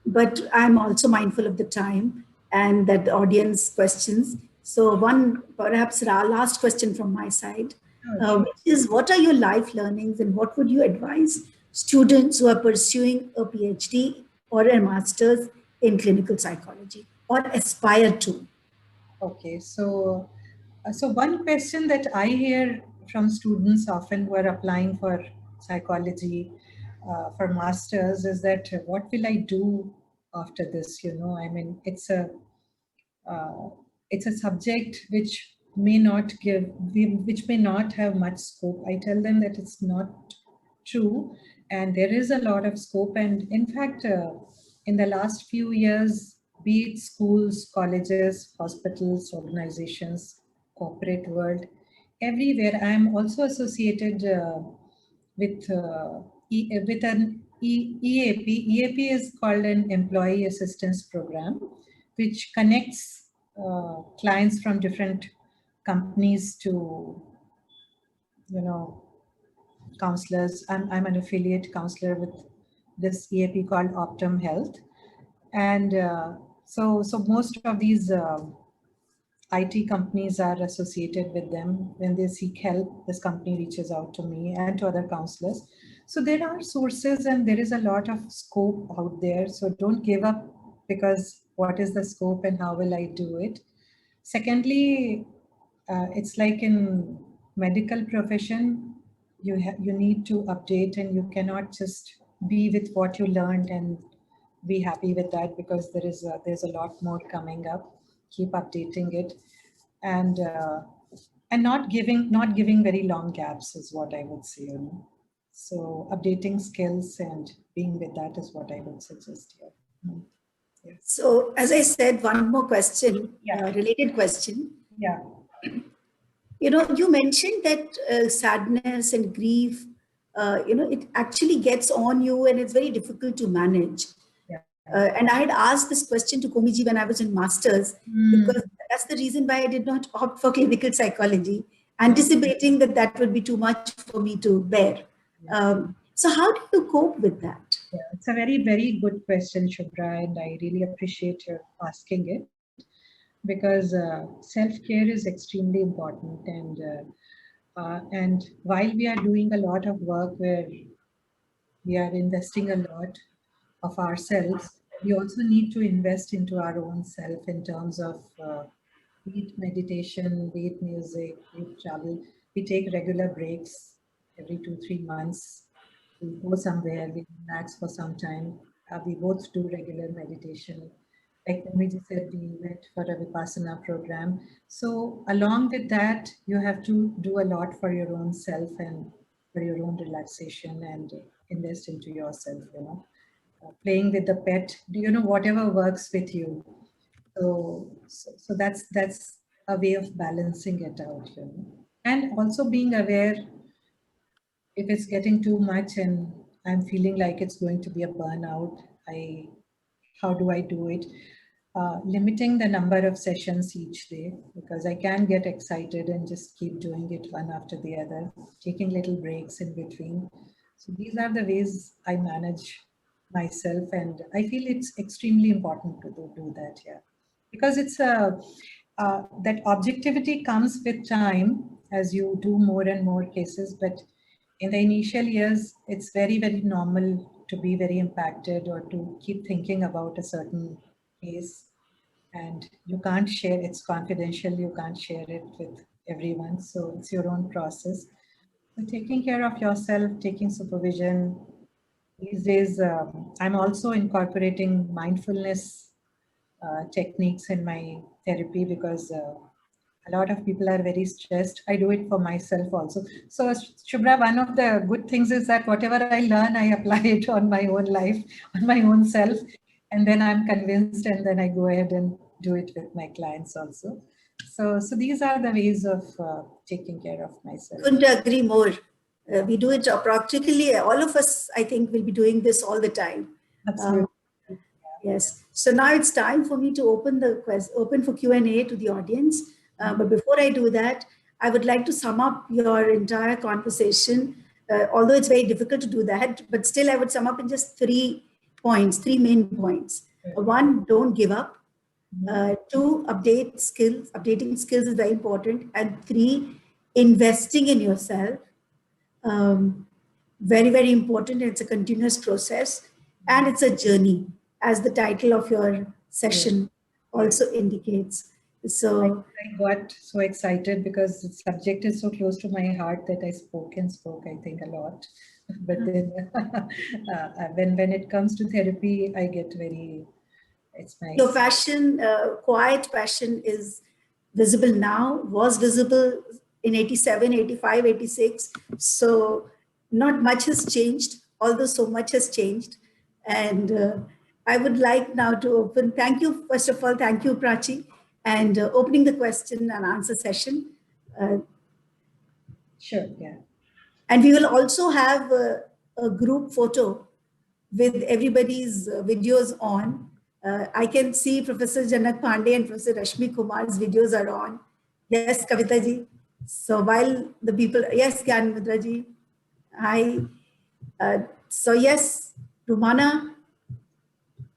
But I'm also mindful of the time and that the audience questions. So one, perhaps our last question from my side, which is, what are your life learnings and what would you advise students who are pursuing a PhD or a master's in clinical psychology or aspire to? Okay, so one question that I hear from students often who are applying for psychology for masters is that what will I do after this? I mean, it's a subject which may not have much scope. I tell them that it's not true, and there is a lot of scope. And in fact, in the last few years, be it schools, colleges, hospitals, organizations, corporate world, everywhere, I am also associated with an EAP. EAP is called an Employee Assistance Program, which connects clients from different companies to, counselors. I'm an affiliate counselor with this EAP called Optum Health. And so most of these IT companies are associated with them. When they seek help, this company reaches out to me and to other counselors. So there are sources and there is a lot of scope out there. So don't give up, because what is the scope and how will I do it? Secondly, it's like in medical profession, you need to update, and you cannot just be with what you learned and be happy with that, because there's a lot more coming up. Keep updating it, and not giving very long gaps is what I would say. So updating skills and being with that is what I would suggest here. Yeah. So as I said, one more question, Yeah. Related question. Yeah. You mentioned that sadness and grief, it actually gets on you and it's very difficult to manage. Yeah. And I had asked this question to Komiji when I was in masters, because that's the reason why I did not opt for clinical psychology, anticipating that would be too much for me to bear. So how do you cope with that? Yeah, it's a very, very good question, Shubhra, and I really appreciate your asking it, because self-care is extremely important. And while we are doing a lot of work where we are investing a lot of ourselves, we also need to invest into our own self in terms of be it meditation, be it music, be it travel. We take regular breaks every 2-3 months. We go somewhere, we relax for some time. We both do regular meditation. Like Komiji said, we went for a Vipassana program. So along with that, you have to do a lot for your own self and for your own relaxation, and invest into yourself, playing with the pet, whatever works with you. So that's a way of balancing it out, and also being aware if it's getting too much and I'm feeling like it's going to be a burnout. How do I do it? Limiting the number of sessions each day, because I can get excited and just keep doing it one after the other, taking little breaks in between. So these are the ways I manage myself, and I feel it's extremely important to do that, yeah. Because it's that objectivity comes with time as you do more and more cases, but in the initial years, it's very, very normal to be very impacted or to keep thinking about a certain case, and you can't share, it's confidential, you can't share it with everyone, so it's your own process. So taking care of yourself, taking supervision. These days, I'm also incorporating mindfulness techniques in my therapy, because a lot of people are very stressed. I do it for myself also. So Shubhra, one of the good things is that whatever I learn, I apply it on my own life, on my own self. and then I'm convinced, and then I go ahead and do it with my clients also. So these are the ways of taking care of myself. Couldn't agree more. We do it practically. All of us, I think, will be doing this all the time. Absolutely. Yes. So now it's time for me to open for Q&A to the audience. But before I do that, I would like to sum up your entire conversation. Although it's very difficult to do that, but still I would sum up in just 3 points, 3 main points. 1, don't give up. 2, updating skills is very important. And 3, investing in yourself. Very, very important. It's a continuous process and it's a journey, as the title of your session also indicates. So I got so excited because the subject is so close to my heart that I spoke, I think, a lot. But then when it comes to therapy, I get very, it's my... Your passion, quiet passion, is visible now, was visible in 87, 85, 86. So not much has changed, although so much has changed. And I would like now to open, thank you, first of all, thank you, Prachi, and opening the question and answer session. Sure, yeah. And we will also have a group photo with everybody's videos on. I can see Professor Janak Pandey and Professor Rashmi Kumar's videos are on. Yes, Kavita ji. So while the people, yes, Gyan Mudra ji. Hi. So yes, Rumana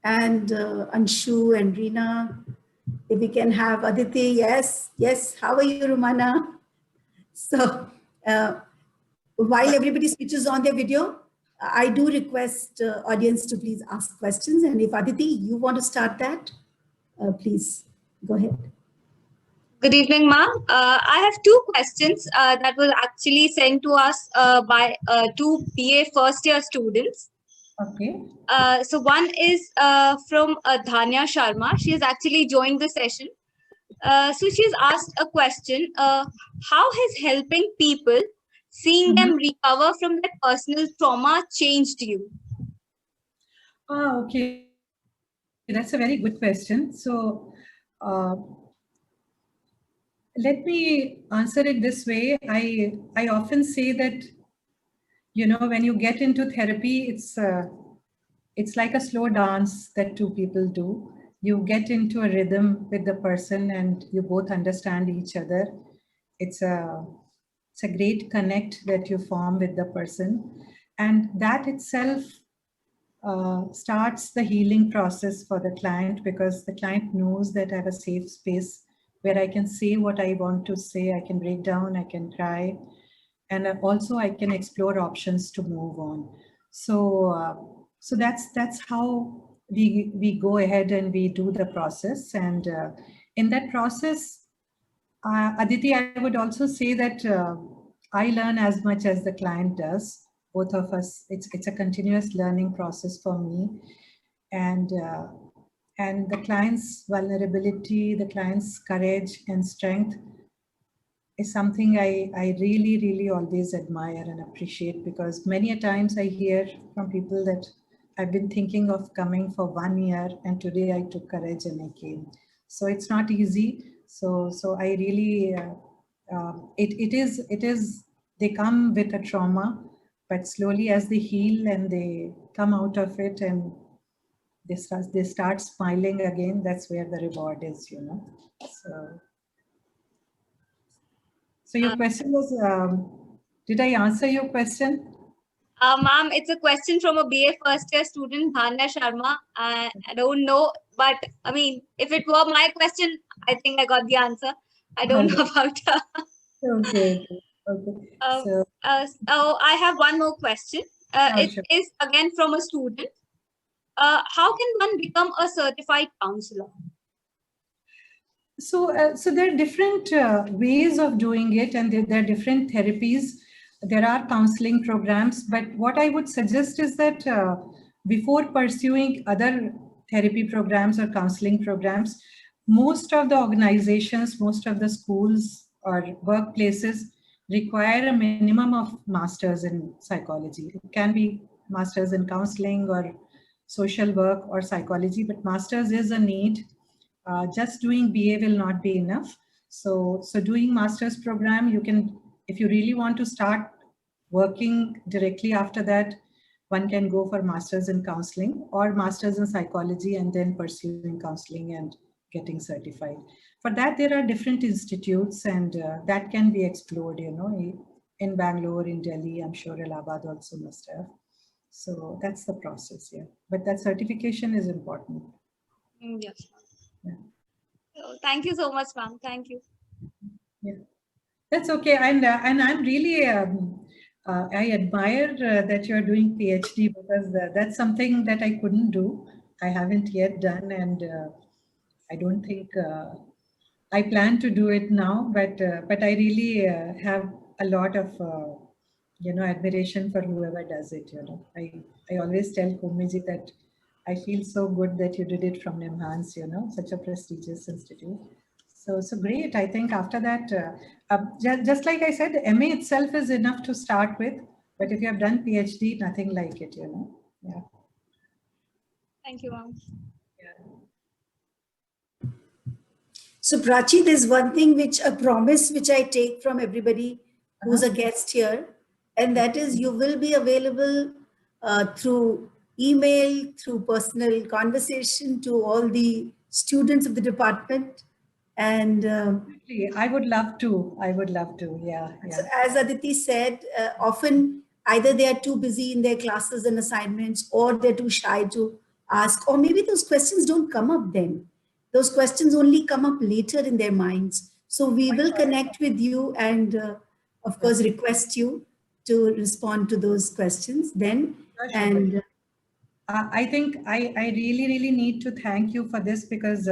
and Anshu and Reena. If we can have Aditi, yes, yes. How are you, Rumana? So while everybody switches on their video, I do request audience to please ask questions. And if Aditi, you want to start that, please go ahead. Good evening, ma'am. I have 2 questions that was actually sent to us by 2 BA first year students. Okay. So one is from Dhanya Sharma. She has actually joined the session. So she's asked a question. How has helping people, seeing them recover from their personal trauma, changed you? Okay. That's a very good question. So let me answer it this way. I often say that, you know, when you get into therapy, it's like a slow dance that 2 people do. You get into a rhythm with the person and you both understand each other. It's a great connect that you form with the person. And that itself starts the healing process for the client, because the client knows that I have a safe space where I can say what I want to say. I can break down, I can cry, and also I can explore options to move on. So so that's how we go ahead and we do the process. And in that process, Aditi, I would also say that I learn as much as the client does. Both of us, it's a continuous learning process for me. And the client's vulnerability, the client's courage and strength is something I really, really always admire and appreciate, because many a times I hear from people that I've been thinking of coming for 1 year and today I took courage and I came. So it's not easy. So I really, it is, they come with a trauma, but slowly as they heal and they come out of it and they start smiling again, that's where the reward is, you know. So your question was, did I answer your question? Ma'am, it's a question from a BA first year student, Dhanya Sharma. I don't know, but I mean, if it were my question, I think I got the answer. I don't know about her. Okay. So I have one more question. It sure. is again from a student. How can one become a certified counselor? So there are different ways of doing it, and there are different therapies. There are counseling programs, but what I would suggest is that before pursuing other therapy programs or counseling programs, most of the organizations, most of the schools or workplaces require a minimum of masters in psychology. It can be masters in counseling or social work or psychology, but master's is a need. Just doing BA will not be enough. So doing master's program, you can, if you really want to start working directly after that, one can go for master's in counseling or master's in psychology and then pursuing counseling and getting certified. For that, there are different institutes, and that can be explored, you know, in Bangalore, in Delhi, I'm sure Allahabad also must have. So that's the process, yeah. But that certification is important. Yes. Yeah. So thank you so much, ma'am. Thank you. Yeah, that's okay. And I'm really, I admire that you're doing PhD, because that's something that I couldn't do. I haven't yet done, and I don't think I plan to do it now. But I really have a lot of you know, admiration for whoever does it. You know, I always tell Kumiji that I feel so good that you did it from NIMHANS, you know, such a prestigious institute. So great. I think after that, just like I said, MA itself is enough to start with. But if you have done PhD, nothing like it, you know. Yeah. Thank you, ma'am. So Prachi, there's one thing which a promise which I take from everybody who's a guest here, and that is you will be available through email, through personal conversation to all the students of the department. And I would love to. I would love to. Yeah. so as Aditi said, often either they are too busy in their classes and assignments, or they're too shy to ask, or maybe those questions don't come up then. Those questions only come up later in their minds. So we will connect with you and, of course, request you to respond to those questions then. Sure. And I think I really, really need to thank you for this, because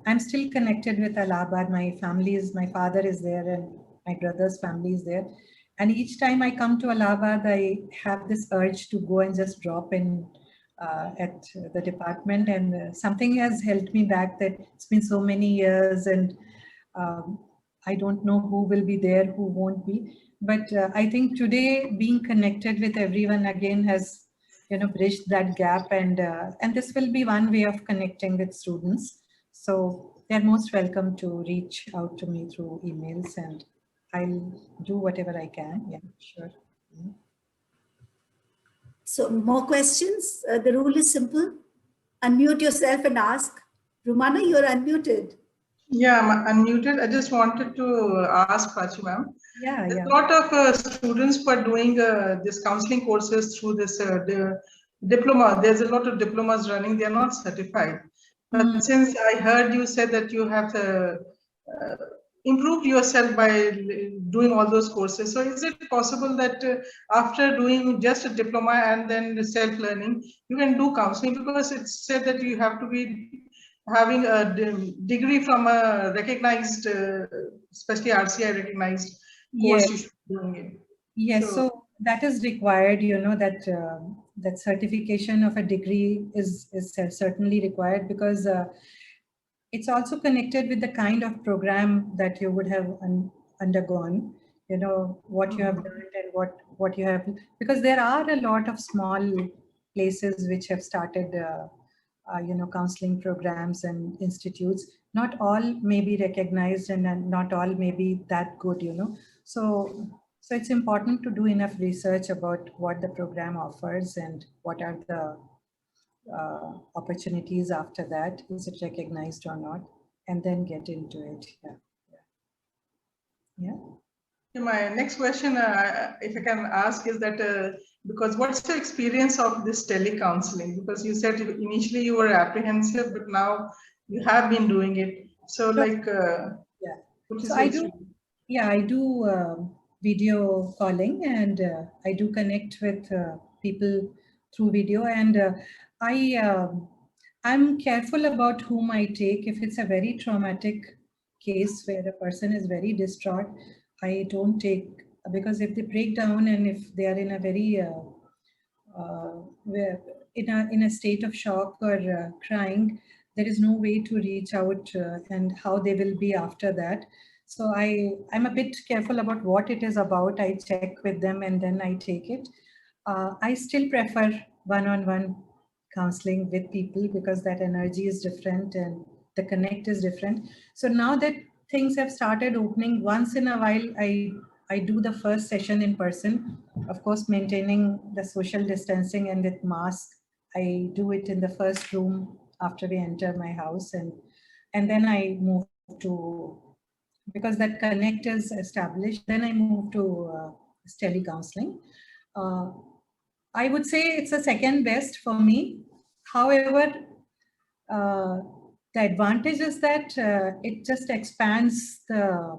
I'm still connected with Allahabad. My father is there and my brother's family is there. And each time I come to Allahabad, I have this urge to go and just drop in at the department. And something has held me back, that it's been so many years, and I don't know who will be there, who won't be. But I think today being connected with everyone again has, you know, bridged that gap, and this will be one way of connecting with students. So they're most welcome to reach out to me through emails, and I'll do whatever I can. Yeah, sure. so more questions. The rule is simple. Unmute yourself and ask. Rumana, you're unmuted. Yeah, I'm unmuted. I just wanted to ask Prachi ma'am. Yeah, There's a lot of students who are doing this counseling courses through this diploma. There's a lot of diplomas running. They are not certified. But since I heard you said that you have improved yourself by doing all those courses, so is it possible that after doing just a diploma and then self-learning, you can do counseling? Because it's said that you have to be having a degree from a recognized, especially RCI recognized course, you should be doing it. Yes, so that is required, you know, that that certification of a degree is certainly required, because it's also connected with the kind of program that you would have undergone, you know, what you have learned and what you have, because there are a lot of small places which have started you know, counseling programs and institutes. Not all may be recognized, and not all may be that good, you know. So it's important to do enough research about what the program offers and what are the opportunities after that. Is it recognized or not? And then get into it. Yeah. My next question, if I can ask, is that because what's the experience of this telecounseling? Because you said initially you were apprehensive, but now you have been doing it. So like, So I do video calling, and I do connect with people through video, and I'm careful about whom I take. If it's a very traumatic case where a person is very distraught, I don't take, because if they break down and if they are in a very in a state of shock or crying, there is no way to reach out and how they will be after that. So I'm a bit careful about what it is about. I check with them and then I take it. I still prefer one-on-one counseling with people, because that energy is different and the connect is different. So now that things have started opening, once in a while, I do the first session in person, of course, maintaining the social distancing and with mask. I do it in the first room after we enter my house, and then I move to, because that connect is established, then I move to tele-counseling. I would say it's a second best for me. However, the advantage is that it just expands the,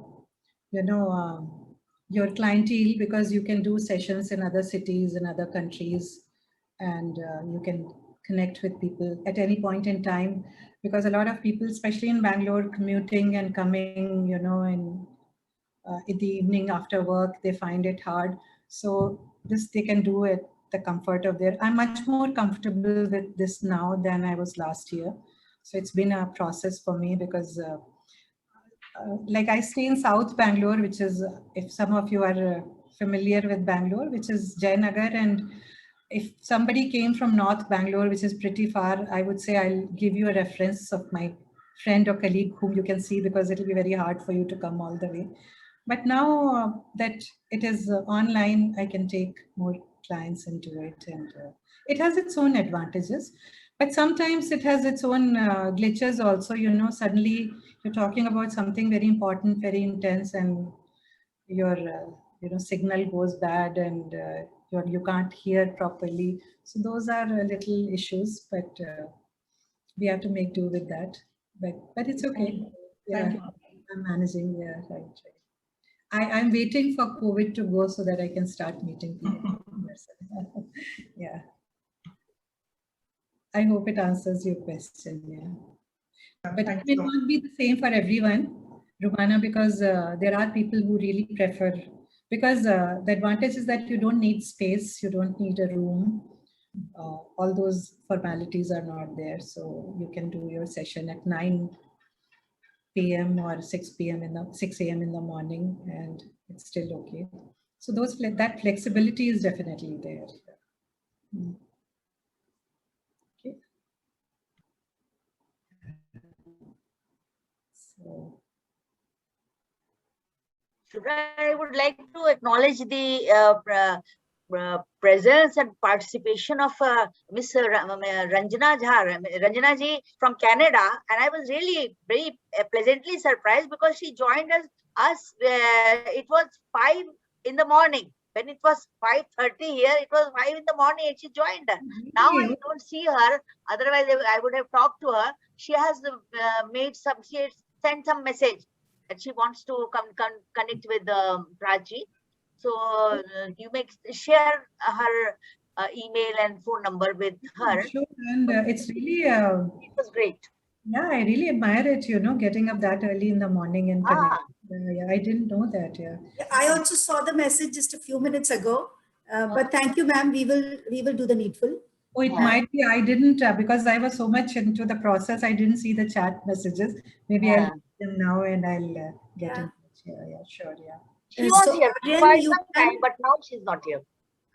your clientele, because you can do sessions in other cities, in other countries, and you can connect with people at any point in time, because a lot of people, especially in Bangalore, commuting and coming, in the evening after work, they find it hard. So this they can do at the comfort of their, I'm much more comfortable with this now than I was last year. So it's been a process for me, because like I stay in South Bangalore, which is, if some of you are familiar with Bangalore, which is Jayanagar, and if somebody came from North Bangalore, which is pretty far, I would say I'll give you a reference of my friend or colleague whom you can see, because it'll be very hard for you to come all the way. But now that it is online, I can take more clients into it, and it has its own advantages. But sometimes it has its own glitches also, suddenly you're talking about something very important, very intense, and your signal goes bad, and you can't hear properly. So those are little issues, but we have to make do with that. But it's okay. Yeah, I'm managing. Yeah, right. I'm waiting for COVID to go so that I can start meeting people. Yeah. I hope it answers your question. Yeah. But it may not be the same for everyone, Rumana, because there are people who really prefer, because the advantage is that you don't need space, you don't need a room. All those formalities are not there. So you can do your session at 9 p.m. or 6 p.m. 6 a.m. in the morning, and it's still okay. So that flexibility is definitely there. Okay. So. I would like to acknowledge the presence and participation of Miss Ranjana Jha, Ranjana ji from Canada, and I was really very pleasantly surprised, because she joined us. It was 5 in the morning. When it was 5:30 here, it was 5 in the morning, and she joined. Now I don't see her. Otherwise, I would have talked to her. She has she has sent some message that she wants to connect with Prachi. So you may share her email and phone number with her. Sure, and it's really, it was great. Yeah, I really admire it, getting up that early in the morning and connect. Yeah, I didn't know that. Yeah. I also saw the message just a few minutes ago, but thank you, ma'am. We will do the needful. Oh, it might be. I didn't, because I was so much into the process, I didn't see the chat messages. Maybe I'll do them now and I'll get in touch. Yeah, sure, yeah. She was here quite some time, but now she's not here.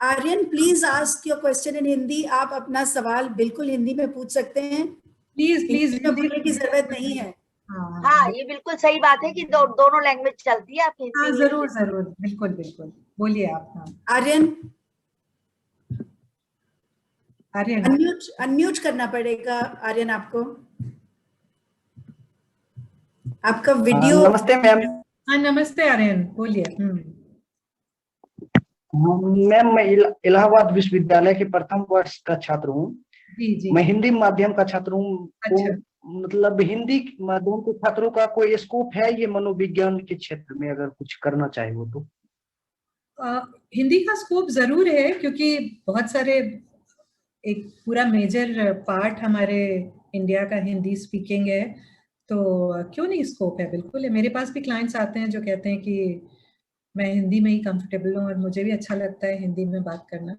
Aryan, please ask your question in Hindi. आप अपना सवाल बिल्कुल हिंदी में पूछ सकते हैं. Please. बोलने की जरूरत नहीं है. हाँ, ये बिल्कुल सही बात है कि दोनों लैंग्वेज चलती है. आप हाँ, जरूर, बिल्कुल. बोलिए आप. आर्यन. आर्यन. अनम्यूट करना पड़ेगा आर्यन आपको. आपका वीडियो. नमस्ते मैम. हाँ, नमस्ते आर्यन, बोलिए. मैम, मैं इलाहाबाद विश्वविद्यालय के प्रथम वर्ष का छात्र हूँ. जी. मैं हिंदी माध्यम का छात्र हूँ. अच्छा. मतलब हिंदी माध्यम के छात्रों का कोई स्कोप है ये मनोविज्ञान के क्षेत्र में, अगर कुछ करना चाहे वो तो? हिंदी का स्कोप जरूर है, क्योंकि बहुत सारे, एक पूरा मेजर पार्ट हमारे इंडिया का हिंदी स्पीकिंग है, तो क्यों नहीं स्कोप है, बिल्कुल है. मेरे पास भी क्लाइंट्स आते हैं जो कहते हैं कि मैं हिंदी में ही कंफर्टेबल हूँ और मुझे भी अच्छा लगता है हिंदी में बात करना.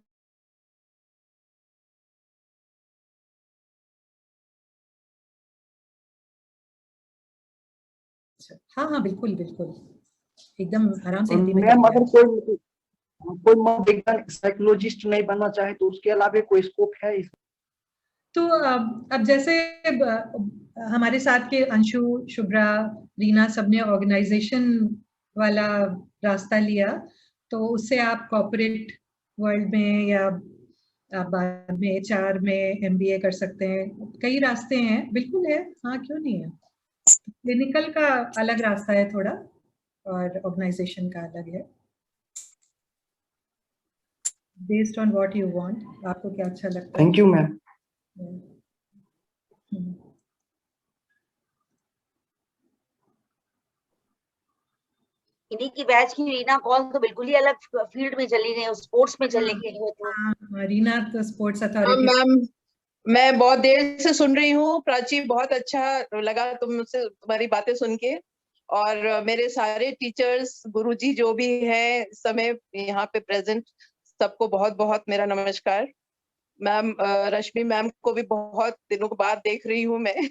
हाँ, बिल्कुल, एकदम आराम से हिंदी में. मैम, अगर कोई मनोवैज्ञानिक साइकोलॉजिस्ट नहीं बनना चाहे तो उसके अलावा कोई स्कोप है? तो अब जैसे हमारे साथ के अंशु, शुभ्रा, रीना सबने ऑर्गेनाइजेशन वाला रास्ता लिया, तो उससे आप कॉर्पोरेट वर्ल्ड में या आप बाद में HR में MBA कर सकते हैं। कई रास्ते हैं, बिल्कुल है, हाँ क्यों नहीं है। क्लिनिकल का अलग रास्ता है थोड़ा और ऑर्गेनाइजेशन का अलग है, based on what you want, आपको क्या अच्छा लगता है। Thank you ma'am. इन्हीं की बैच की रीना कौल तो बिल्कुल ही अलग फील्ड में चली गई, स्पोर्ट्स में चलने के लिए। तो रीना तो स्पोर्ट्स अथॉरिटी। मैम मैं बहुत देर से सुन रही हूँ प्राची, बहुत अच्छा लगा तुमसे तुम्हारी बातें सुन के, और मेरे सारे टीचर्स, गुरुजी जो भी है इस समय यहाँ पे प्रेजेंट, सबको बहुत बहुत मेरा नमस्कार। मैम रश्मि मैम को भी बहुत दिनों के बाद देख रही हूँ मैं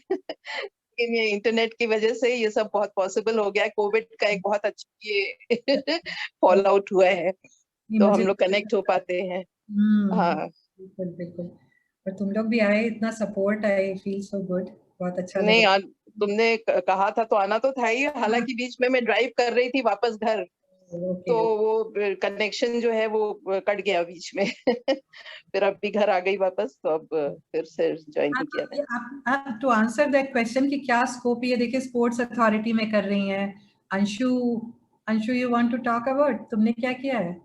लेकिन ये इंटरनेट की वजह से ये सब बहुत पॉसिबल हो गया। कोविड का एक बहुत अच्छा ये फॉल आउट हुआ है, तो हम लोग कनेक्ट हो पाते हैं। हाँ बिल्कुल बिल्कुल, और तुम लोग भी आए, इतना support, I feel so good, बहुत अच्छा लगा। नहीं तुमने कहा था तो आना तो था ही, हालांकि बीच में मैं ड्राइव कर रही थी वापस घर, तो वो कनेक्शन जो है वो कट गया बीच में फिर अब भी घर आ गई वापस, तो अब फिर से ज्वाइन किया मैंने। आप टू आंसर दैट क्वेश्चन कि क्या स्कोप है, देखिए स्पोर्ट्स अथॉरिटी में कर रही हैं। Anshu you want to talk about, तुमने क्या किया है?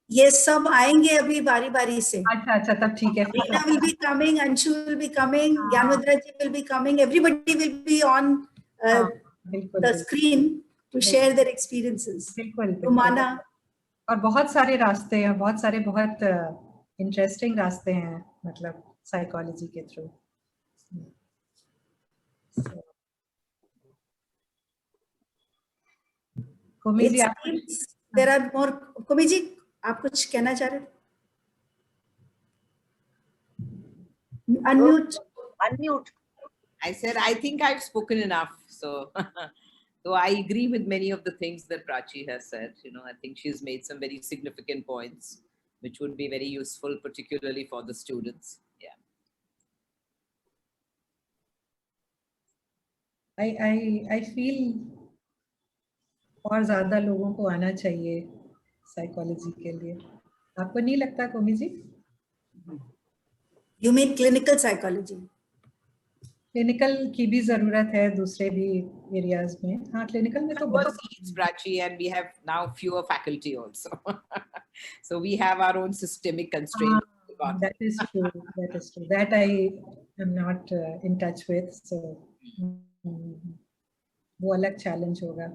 ये सब आएंगे अभी बारी बारी से। अच्छा तब ठीक है। Reena will be coming, Anshu will be coming, Gyanvedra ji will be coming, everybody will be on the screen to share their experiences. बिल्कुल माना, और बहुत सारे रास्ते हैं, बहुत सारे बहुत इंटरेस्टिंग रास्ते हैं, मतलब साइकोलॉजी के थ्रू। Komi ji, there are more. Komi ji, आप कुछ कहना चाह रहे? Unmute. I said, I think I've spoken enough. So, so I agree with many of the things that Prachi has said. You know, I think she's made some very significant points, which would be very useful, particularly for the students. Yeah. I feel और ज्यादा लोगों को आना चाहिए psychology के लिए, आपको नहीं लगता कोमी जी? You mean clinical psychology? Clinical की भी जरूरत है, दूसरे भी एरियाज में। हाँ, क्लिनिकल में तो बहुत needs, Prachi, and we have now fewer faculty also. So we have our own systemic constraints. That is true. That is true. That I am not in touch with. So वो अलग challenge होगा।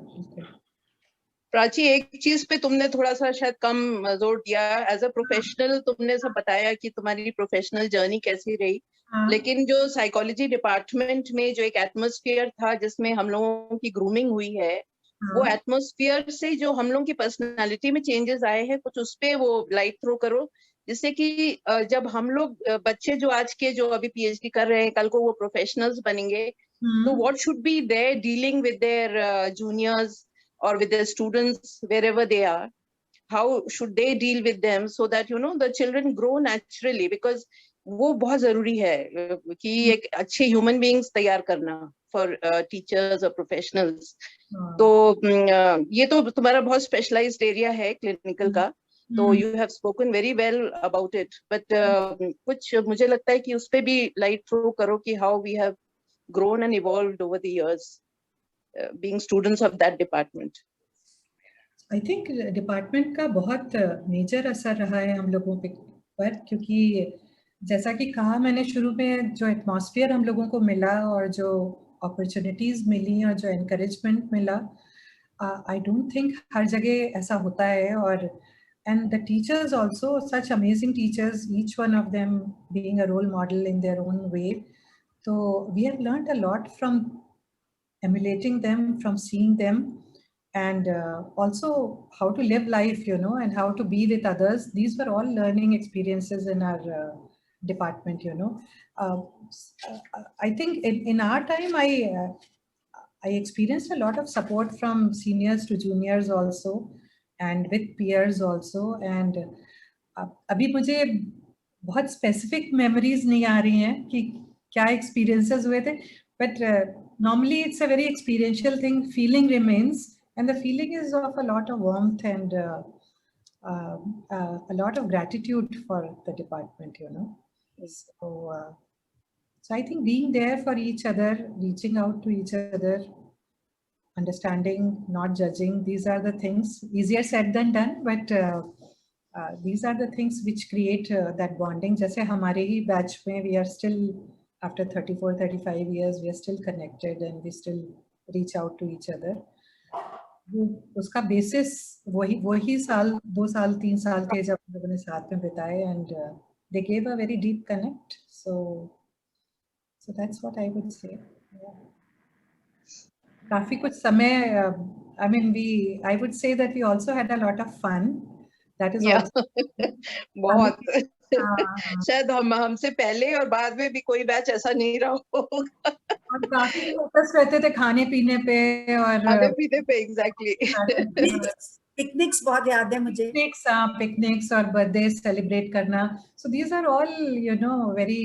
प्राची, एक चीज पे तुमने थोड़ा सा शायद कम जोर दिया, एज अ प्रोफेशनल तुमने सब बताया कि तुम्हारी प्रोफेशनल जर्नी कैसी रही, लेकिन जो साइकोलॉजी डिपार्टमेंट में जो एक एटमॉस्फेयर था जिसमें हम लोगों की ग्रूमिंग हुई है, वो एटमॉस्फेयर से जो हम लोगों की पर्सनालिटी में चेंजेस आए हैं, कुछ उस पे वो लाइट थ्रो करो, जिससे कि जब हम लोग बच्चे जो आज के जो अभी PhD कर रहे हैं, कल को वो प्रोफेशनल्स बनेंगे, तो what should be their dealing with their juniors or with their students wherever they are, how should they deal with them so that the children grow naturally, because वो बहुत जरूरी है कि एक अच्छे ह्यूमन बीइंग्स तैयार करना फॉर टीचर्स और प्रोफेशनल्स। तो ये तो तुम्हारा बहुत स्पेशलाइज्ड एरिया है क्लिनिकल का, तो you have spoken very well about it, but कुछ मुझे लगता है कि उस पे भी लाइट थ्रो करो कि how we have grown and evolved over the years being students of that department. I think department का बहुत मेजर असर रहा है हम लोगों पर, क्योंकि जैसा कि कहा मैंने शुरू में, जो एटमॉस्फेयर हम लोगों को मिला और जो अपॉर्चुनिटीज मिली और जो एनकरेजमेंट मिला, आई डोंट थिंक हर जगह ऐसा होता है। और and the teachers also, such amazing teachers, each one of them being a role model in their own way. तो we have learned a lot from emulating them, from seeing them, and also how to live life, and how to be with others. These were all learning experiences in our department, I think in our time, I experienced a lot of support from seniors to juniors also, and with peers also. And अभी मुझे बहुत specific memories नहीं आ रही हैं कि क्या experiences हुए थे. But normally it's a very experiential thing. Feeling remains, and the feeling is of a lot of warmth and a lot of gratitude for the department, you know. So I think being there for each other, reaching out to each other, understanding, not judging, these are the things, easier said than done, but these are the things which create that bonding. Jaise hamare hi batch mein, we are still, after 34, 35 years, we are still connected and we still reach out to each other. उसका basis वही साल, 2 साल, 3 साल थे जब लोगों ने साथ में बिताए, and they gave a very deep connect. So that's what I would say. Yeah. काफी कुछ समय, I mean, I would say that we also had a lot of fun. That is also बहुत शायद हमसे पहले और बाद में भी कोई बैच ऐसा नहीं रहा होगा. और काफी फोकस रहते थे खाने पीने पे और खाने पीने पे. एग्जैक्टली. पिकनिक्स बहुत याद है मुझे. पिकनिक्स और बर्थडे सेलिब्रेट करना. So these are all, you know, very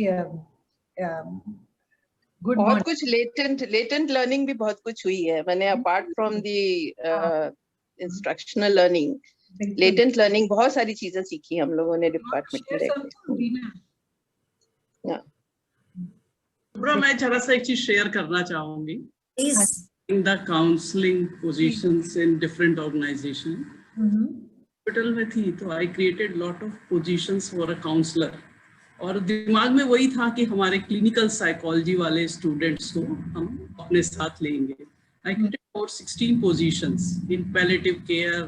good. बहुत कुछ लेटेंट लर्निंग भी बहुत कुछ हुई है. मैंने apart from the instructional learning, latent learning बहुत सारी चीजें सीखी हम लोगों ने डिपार्टमेंट में रहकर. मैं जरा सा एक चीज शेयर करना चाहूंगी. In the counseling positions in different organizations, hospital में थी तो I created lot of positions for a counselor. और दिमाग में वही था कि हमारे क्लिनिकल साइकोलॉजी वाले स्टूडेंट्स को हम अपने साथ लेंगे. I created about 16 positions in palliative care,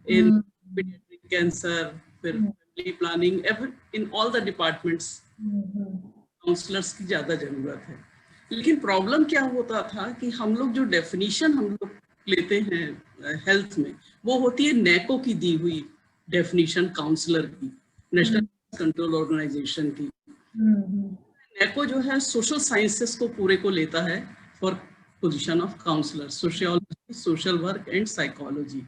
in pediatric cancer, family planning, in all the departments. Counsellors की ज्यादा जरूरत है. लेकिन प्रॉब्लम क्या होता था कि हम लोग जो डेफिनेशन हम लोग लेते हैं हेल्थ में, वो होती है नेको की दी हुई डेफिनेशन, काउंसलर की, नेशनल कंट्रोल ऑर्गेनाइजेशन की. नेको जो है सोशल साइंसेस को पूरे को लेता है for position of counsellor, sociology, social work and psychology.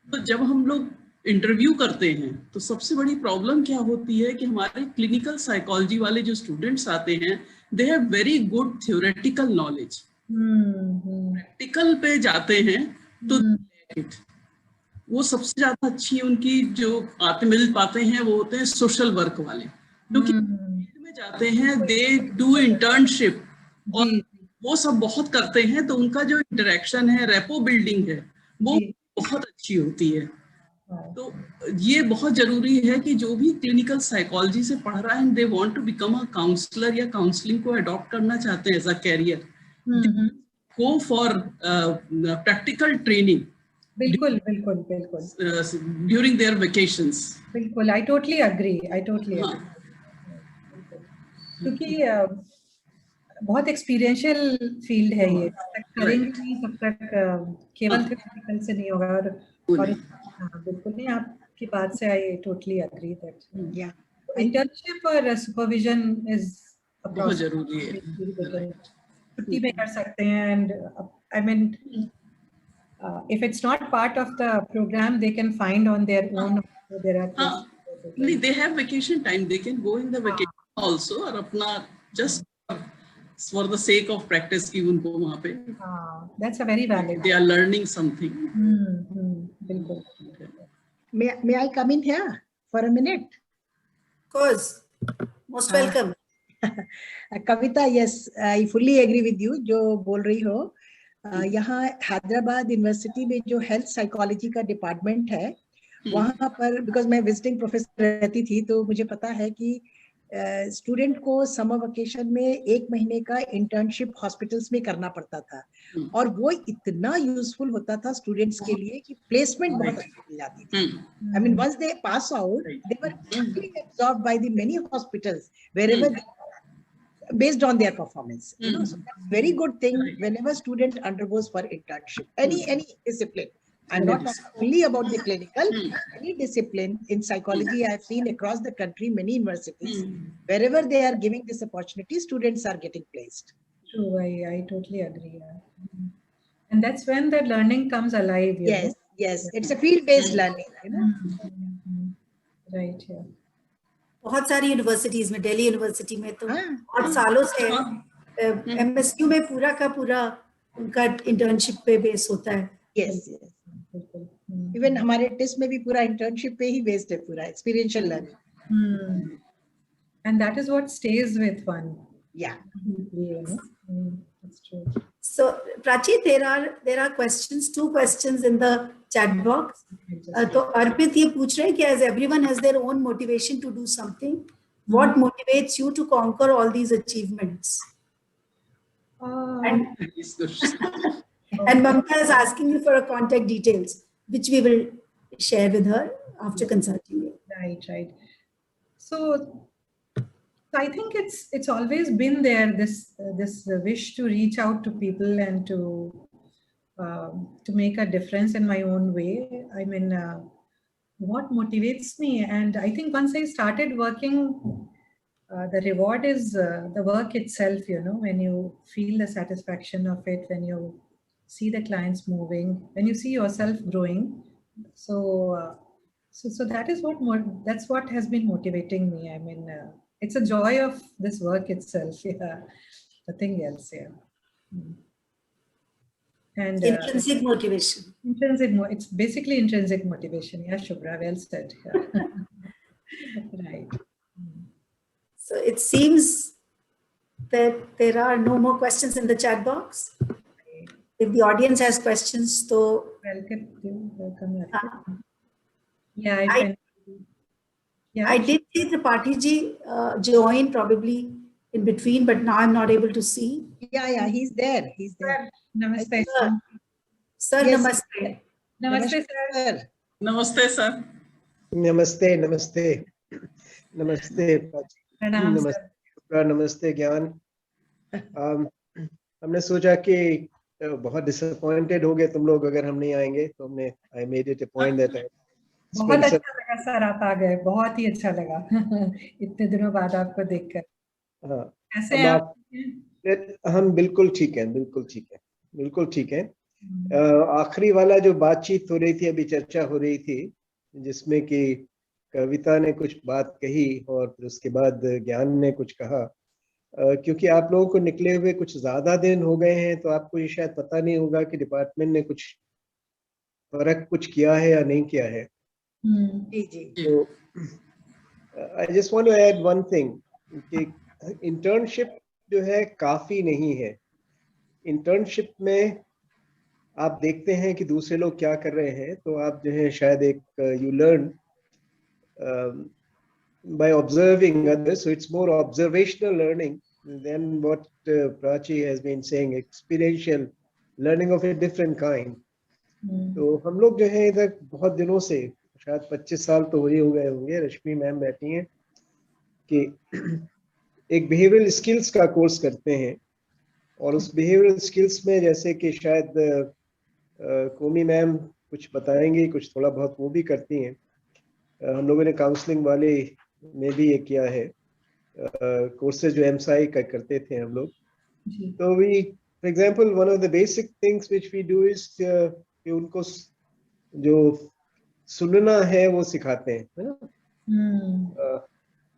तो जब हम लोग इंटरव्यू करते हैं तो सबसे बड़ी प्रॉब्लम क्या होती है कि हमारे क्लिनिकल साइकोलॉजी वाले जो स्टूडेंट्स आते हैं, they have very good theoretical knowledge. Practical पे जाते हैं तो वो सबसे ज्यादा अच्छी उनकी जो मिल पाते हैं वो होते हैं सोशल वर्क वाले, क्योंकि में जाते हैं, दे डू इंटर्नशिप और वो सब बहुत करते हैं, तो उनका जो इंटरेक्शन है, रेपो बिल्डिंग है, वो बहुत अच्छी होती है. तो ये बहुत जरूरी है कि जो भी क्लिनिकल साइकोलॉजी से पढ़ रहा है and they want to become a counsellor या काउंसलिंग को अडॉप्ट करना चाहते हैं as a career, go for practical training. बिल्कुल. During their vacations. बिल्कुल, आई टोटली एग्री. क्योंकि बहुत एक्सपीरियंशियल फील्ड है ये, करेंगे नहीं तब तक केवल थ्योरेटिकल से नहीं होगा. और बिल्कुल नहीं, आपकी बात से I totally agree that internship और सुपरविजन इज बहुत जरूरी है. छुट्टी में कर सकते हैं, and I mean if it's not part of the program, they can find on their own. There are they have vacation time, they can go in the vacation also, और अपना just for the sake of practice की उनको वहाँ पे. That's a very valid. They are learning something. बिल्कुल. May I come in here for a minute? Of course, most welcome. Kavita, yes, I fully agree with you. जो बोल रही हो, यहाँ हैदराबाद यूनिवर्सिटी में जो हेल्थ साइकोलॉजी का डिपार्टमेंट है, वहाँ पर बिकॉज मैं विजिटिंग प्रोफेसर रहती थी, तो मुझे पता है कि स्टूडेंट को समर वेकेशन में 1 महीने का इंटर्नशिप हॉस्पिटल्स में करना पड़ता था, और वो इतना यूजफुल होता था स्टूडेंट्स के लिए कि प्लेसमेंट बहुत अच्छी मिल जाती थी. I mean once they pass out, they were quickly absorbed by the many hospitals wherever based on their performance. You know, so that's very good thing whenever student undergoes for internship, any discipline. I'm not talking only about the clinical, any discipline in psychology. I have seen across the country many universities, wherever they are giving this opportunity, students are getting placed. True, I totally agree. And that's when the learning comes alive. Yes, it's a field-based learning, you know. Right, yeah. बहुत सारी universities में, Delhi university में तो बहुत सालों से MSU में पूरा का पूरा उनका इंटर्नशिप पे बेस होता है। यस इवन हमारे टेस्ट में भी पूरा इंटर्नशिप पे ही बेस्ड है, पूरा experiential learning. And that is what stays with one. Yeah. That's true. So Prachi, there are questions, 2 questions in the chat box. So Arpit ये पूछ रहे हैं कि as everyone has their own motivation to do something, what motivates you to conquer all these achievements? And Mamta is asking you for a contact details, which we will share with her after consulting you. Right. So I think it's always been there, this wish to reach out to people and to make a difference in my own way. I mean, what motivates me, and I think once I started working, the reward is the work itself. You know, when you feel the satisfaction of it, when you see the clients moving, when you see yourself growing. So that is that's what has been motivating me. I mean. It's a joy of this work itself, nothing else, And intrinsic motivation. It's basically intrinsic motivation. Yeah, Shubhra, well said. Yeah. Right. So it seems that there are no more questions in the chat box. If the audience has questions, so welcome. I did see Tripathi ji join probably in between, but now I'm not able to see. Yeah, he's there. Namaste. Sir, yes. Namaste. Namaste, sir. Namaste, sir. Namaste. नमस्ते ज्ञान। हमने सोचा कि बहुत disappointed हो गए तुम लोग अगर हम नहीं आएंगे, तो हमने I made it a point that बहुत अच्छा लगा सर, आप आ गए, बहुत ही अच्छा लगा इतने दिनों बाद आपको देखकर। हाँ, कैसे हैं आप? हम बिल्कुल ठीक हैं। आखिरी वाला जो बातचीत हो रही थी, अभी चर्चा हो रही थी, जिसमें कि कविता ने कुछ बात कही और फिर उसके बाद ज्ञान ने कुछ कहा। क्योंकि आप लोगों को निकले हुए कुछ ज्यादा दिन हो गए हैं, तो आपको ये शायद पता नहीं होगा कि डिपार्टमेंट ने कुछ फर्क कुछ किया है या नहीं किया है। तो I just want to add one thing कि इंटर्नशिप जो है काफी नहीं है। इंटर्नशिप में आप देखते हैं कि दूसरे लोग क्या कर रहे हैं, तो आप जो है शायद एक you learn by observing others, so it's more observational learning than what Prachi has been saying, experiential learning of a different kind. तो हम लोग जो है इधर बहुत दिनों से, शायद 25 साल तो ही हो गए होंगे, रश्मि मैम बैठी हैं, कि एक बिहेवियरल स्किल्स का कोर्स करते हैं। और उस बिहेवियरल स्किल्स में जैसे कि शायद कोमी मैम कुछ बताएंगी, कुछ थोड़ा बहुत वो भी करती हैं। हम लोगों ने काउंसलिंग वाले में भी ये किया है, कोर्सेज जो एमसाई का करते थे हम लोग। तो we for example one of the basic things which we do is कि उनको जो सुनना है वो सिखाते हैं, है ना।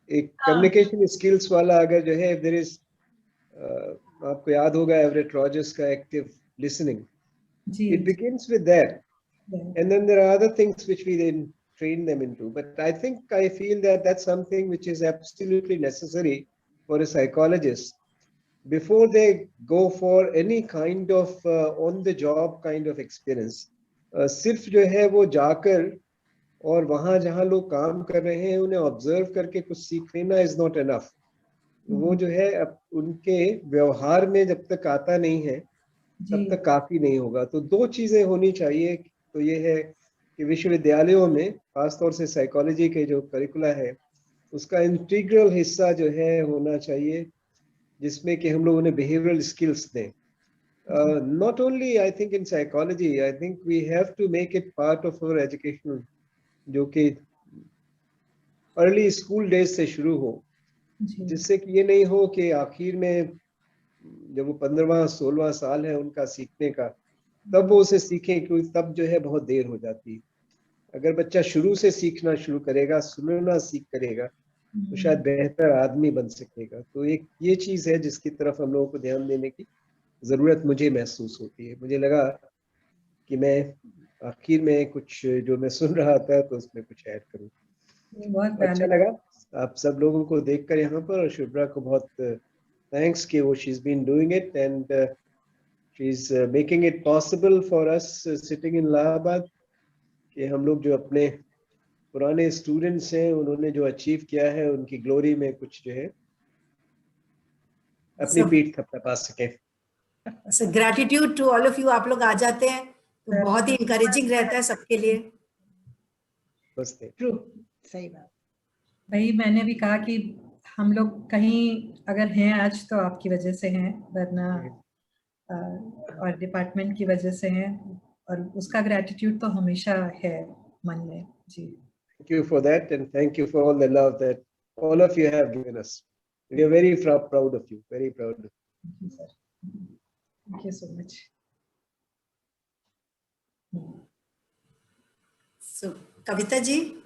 एक कम्युनिकेशन स्किल्स वाला अगर जो है, देयर इज आपको याद होगा एवरेट रॉजर्स का active listening, it begins with that, and then there are other things which we then train them into. But I feel that that's something which is absolutely necessary for a psychologist before they go for any kind of on the job kind of experience. सिर्फ जो है वो जाकर और वहाँ जहाँ लोग काम कर रहे हैं उन्हें ऑब्जर्व करके कुछ सीख लेना is not enough. वो जो है उनके व्यवहार में जब तक आता नहीं है तब तक काफी नहीं होगा। तो 2 चीजें होनी चाहिए। तो ये है कि विश्वविद्यालयों में खासतौर से साइकोलॉजी के जो करिकुला है उसका इंटीग्रल हिस्सा जो है होना चाहिए, जिसमें कि हम लोग उन्हें बिहेवियरल स्किल्स दें। Not only I think in psychology, I think we have to make it part of our education, जो कि अर्ली स्कूल डेज से शुरू हो, जिससे कि ये नहीं हो कि आखिर में जब वो 15वां 16वां साल है उनका सीखने का, तब वो उसे सीखें, क्योंकि तब जो है बहुत देर हो जाती है। अगर बच्चा शुरू से सीखना शुरू करेगा, सुनना सीख करेगा, तो शायद बेहतर आदमी बन सकेगा। तो एक ये चीज है जिसकी तरफ हम लोगों को ध्यान देने की जरूरत मुझे महसूस होती है। मुझे लगा कि मैं आखिर में कुछ जो मैं सुन रहा था तो उसमें कुछ ऐड करूं। अच्छा लगा आप सब लोगों को देखकर यहाँ पर, और शुभ्रा को बहुत थैंक्स कि वो she is been doing it and she is making it possible for us sitting in Allahabad, कि हम लोग जो अपने पुराने स्टूडेंट्स हैं उन्होंने जो अचीव किया है उनकी ग्लोरी में कुछ जो है अपनी पीठ थपथपा सके। So gratitude to all of you. आप लोग आ जाते हैं तो बहुत ही encouraging रहता है सबके लिए। True, सही बात। भाई मैंने भी कहा कि हम लोग कहीं अगर हैं आज तो आपकी वजह से हैं, वरना और डिपार्टमेंट की वजह से हैं, और उसका ग्रेटिट्यूड तो हमेशा है मन में जी। Thank you for that, and thank you for all the love that all of you have given us. We are very proud of you, very proud of you. Thank you, sir. Thank you so much. So Kavita ji,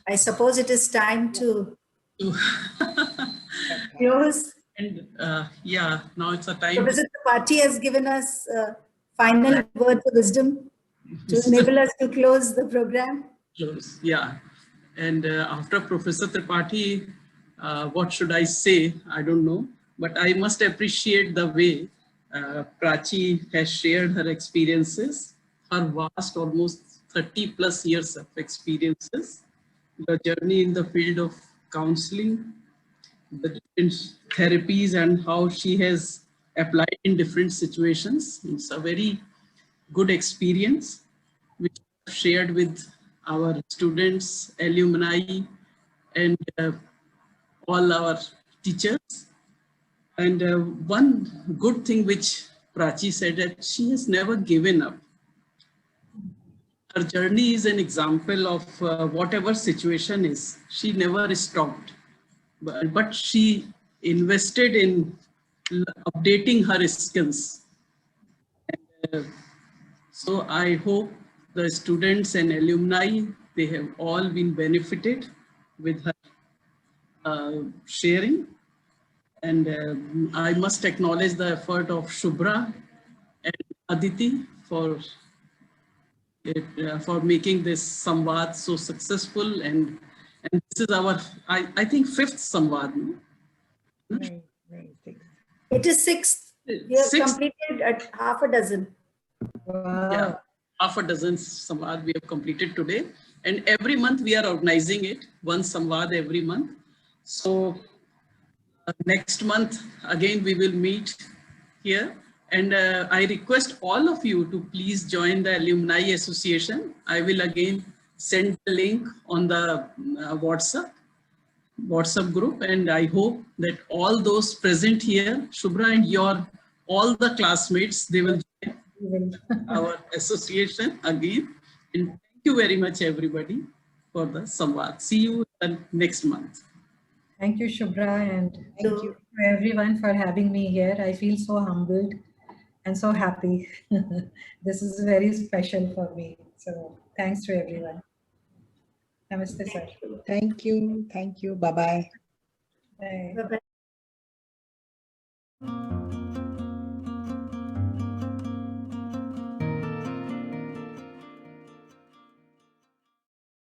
I suppose it is time to close. And yeah, now it's a time. Professor Tripathi has given us final words of wisdom to enable us to close the program. Close, yeah. And after Professor Tripathi, what should I say? I don't know, but I must appreciate the way Prachi has shared her experiences, her vast, almost 30 plus years of experiences, the journey in the field of counseling, the different therapies, and how she has applied in different situations. It's a very good experience which I've shared with our students, alumni, and all our teachers. And one good thing which Prachi said, that she has never given up. Her journey is an example of whatever situation is, she never stopped. But she invested in updating her skills. And, so I hope the students and alumni, they have all been benefited with her sharing. And I must acknowledge the effort of Shubhra and Aditi for making this Samvad so successful. And this is our, I think, 5th Samvad. It is 6th. We have completed at half a dozen. Wow. Yeah, half a dozen Samvad we have completed today. And every month we are organizing it, one Samvad every month. So next month, again, we will meet here. And I request all of you to please join the Alumni Association. I will again send the link on the WhatsApp group. And I hope that all those present here, Shubhra and all the classmates, they will join our association again. And thank you very much, everybody, for the Samvad. See you next month. Thank you, Shubhra, and Thank you to everyone for having me here. I feel so humbled and so happy. This is very special for me. So thanks to everyone. Namaste, sir. Thank you. Thank you. Bye-bye. Bye. Bye-bye.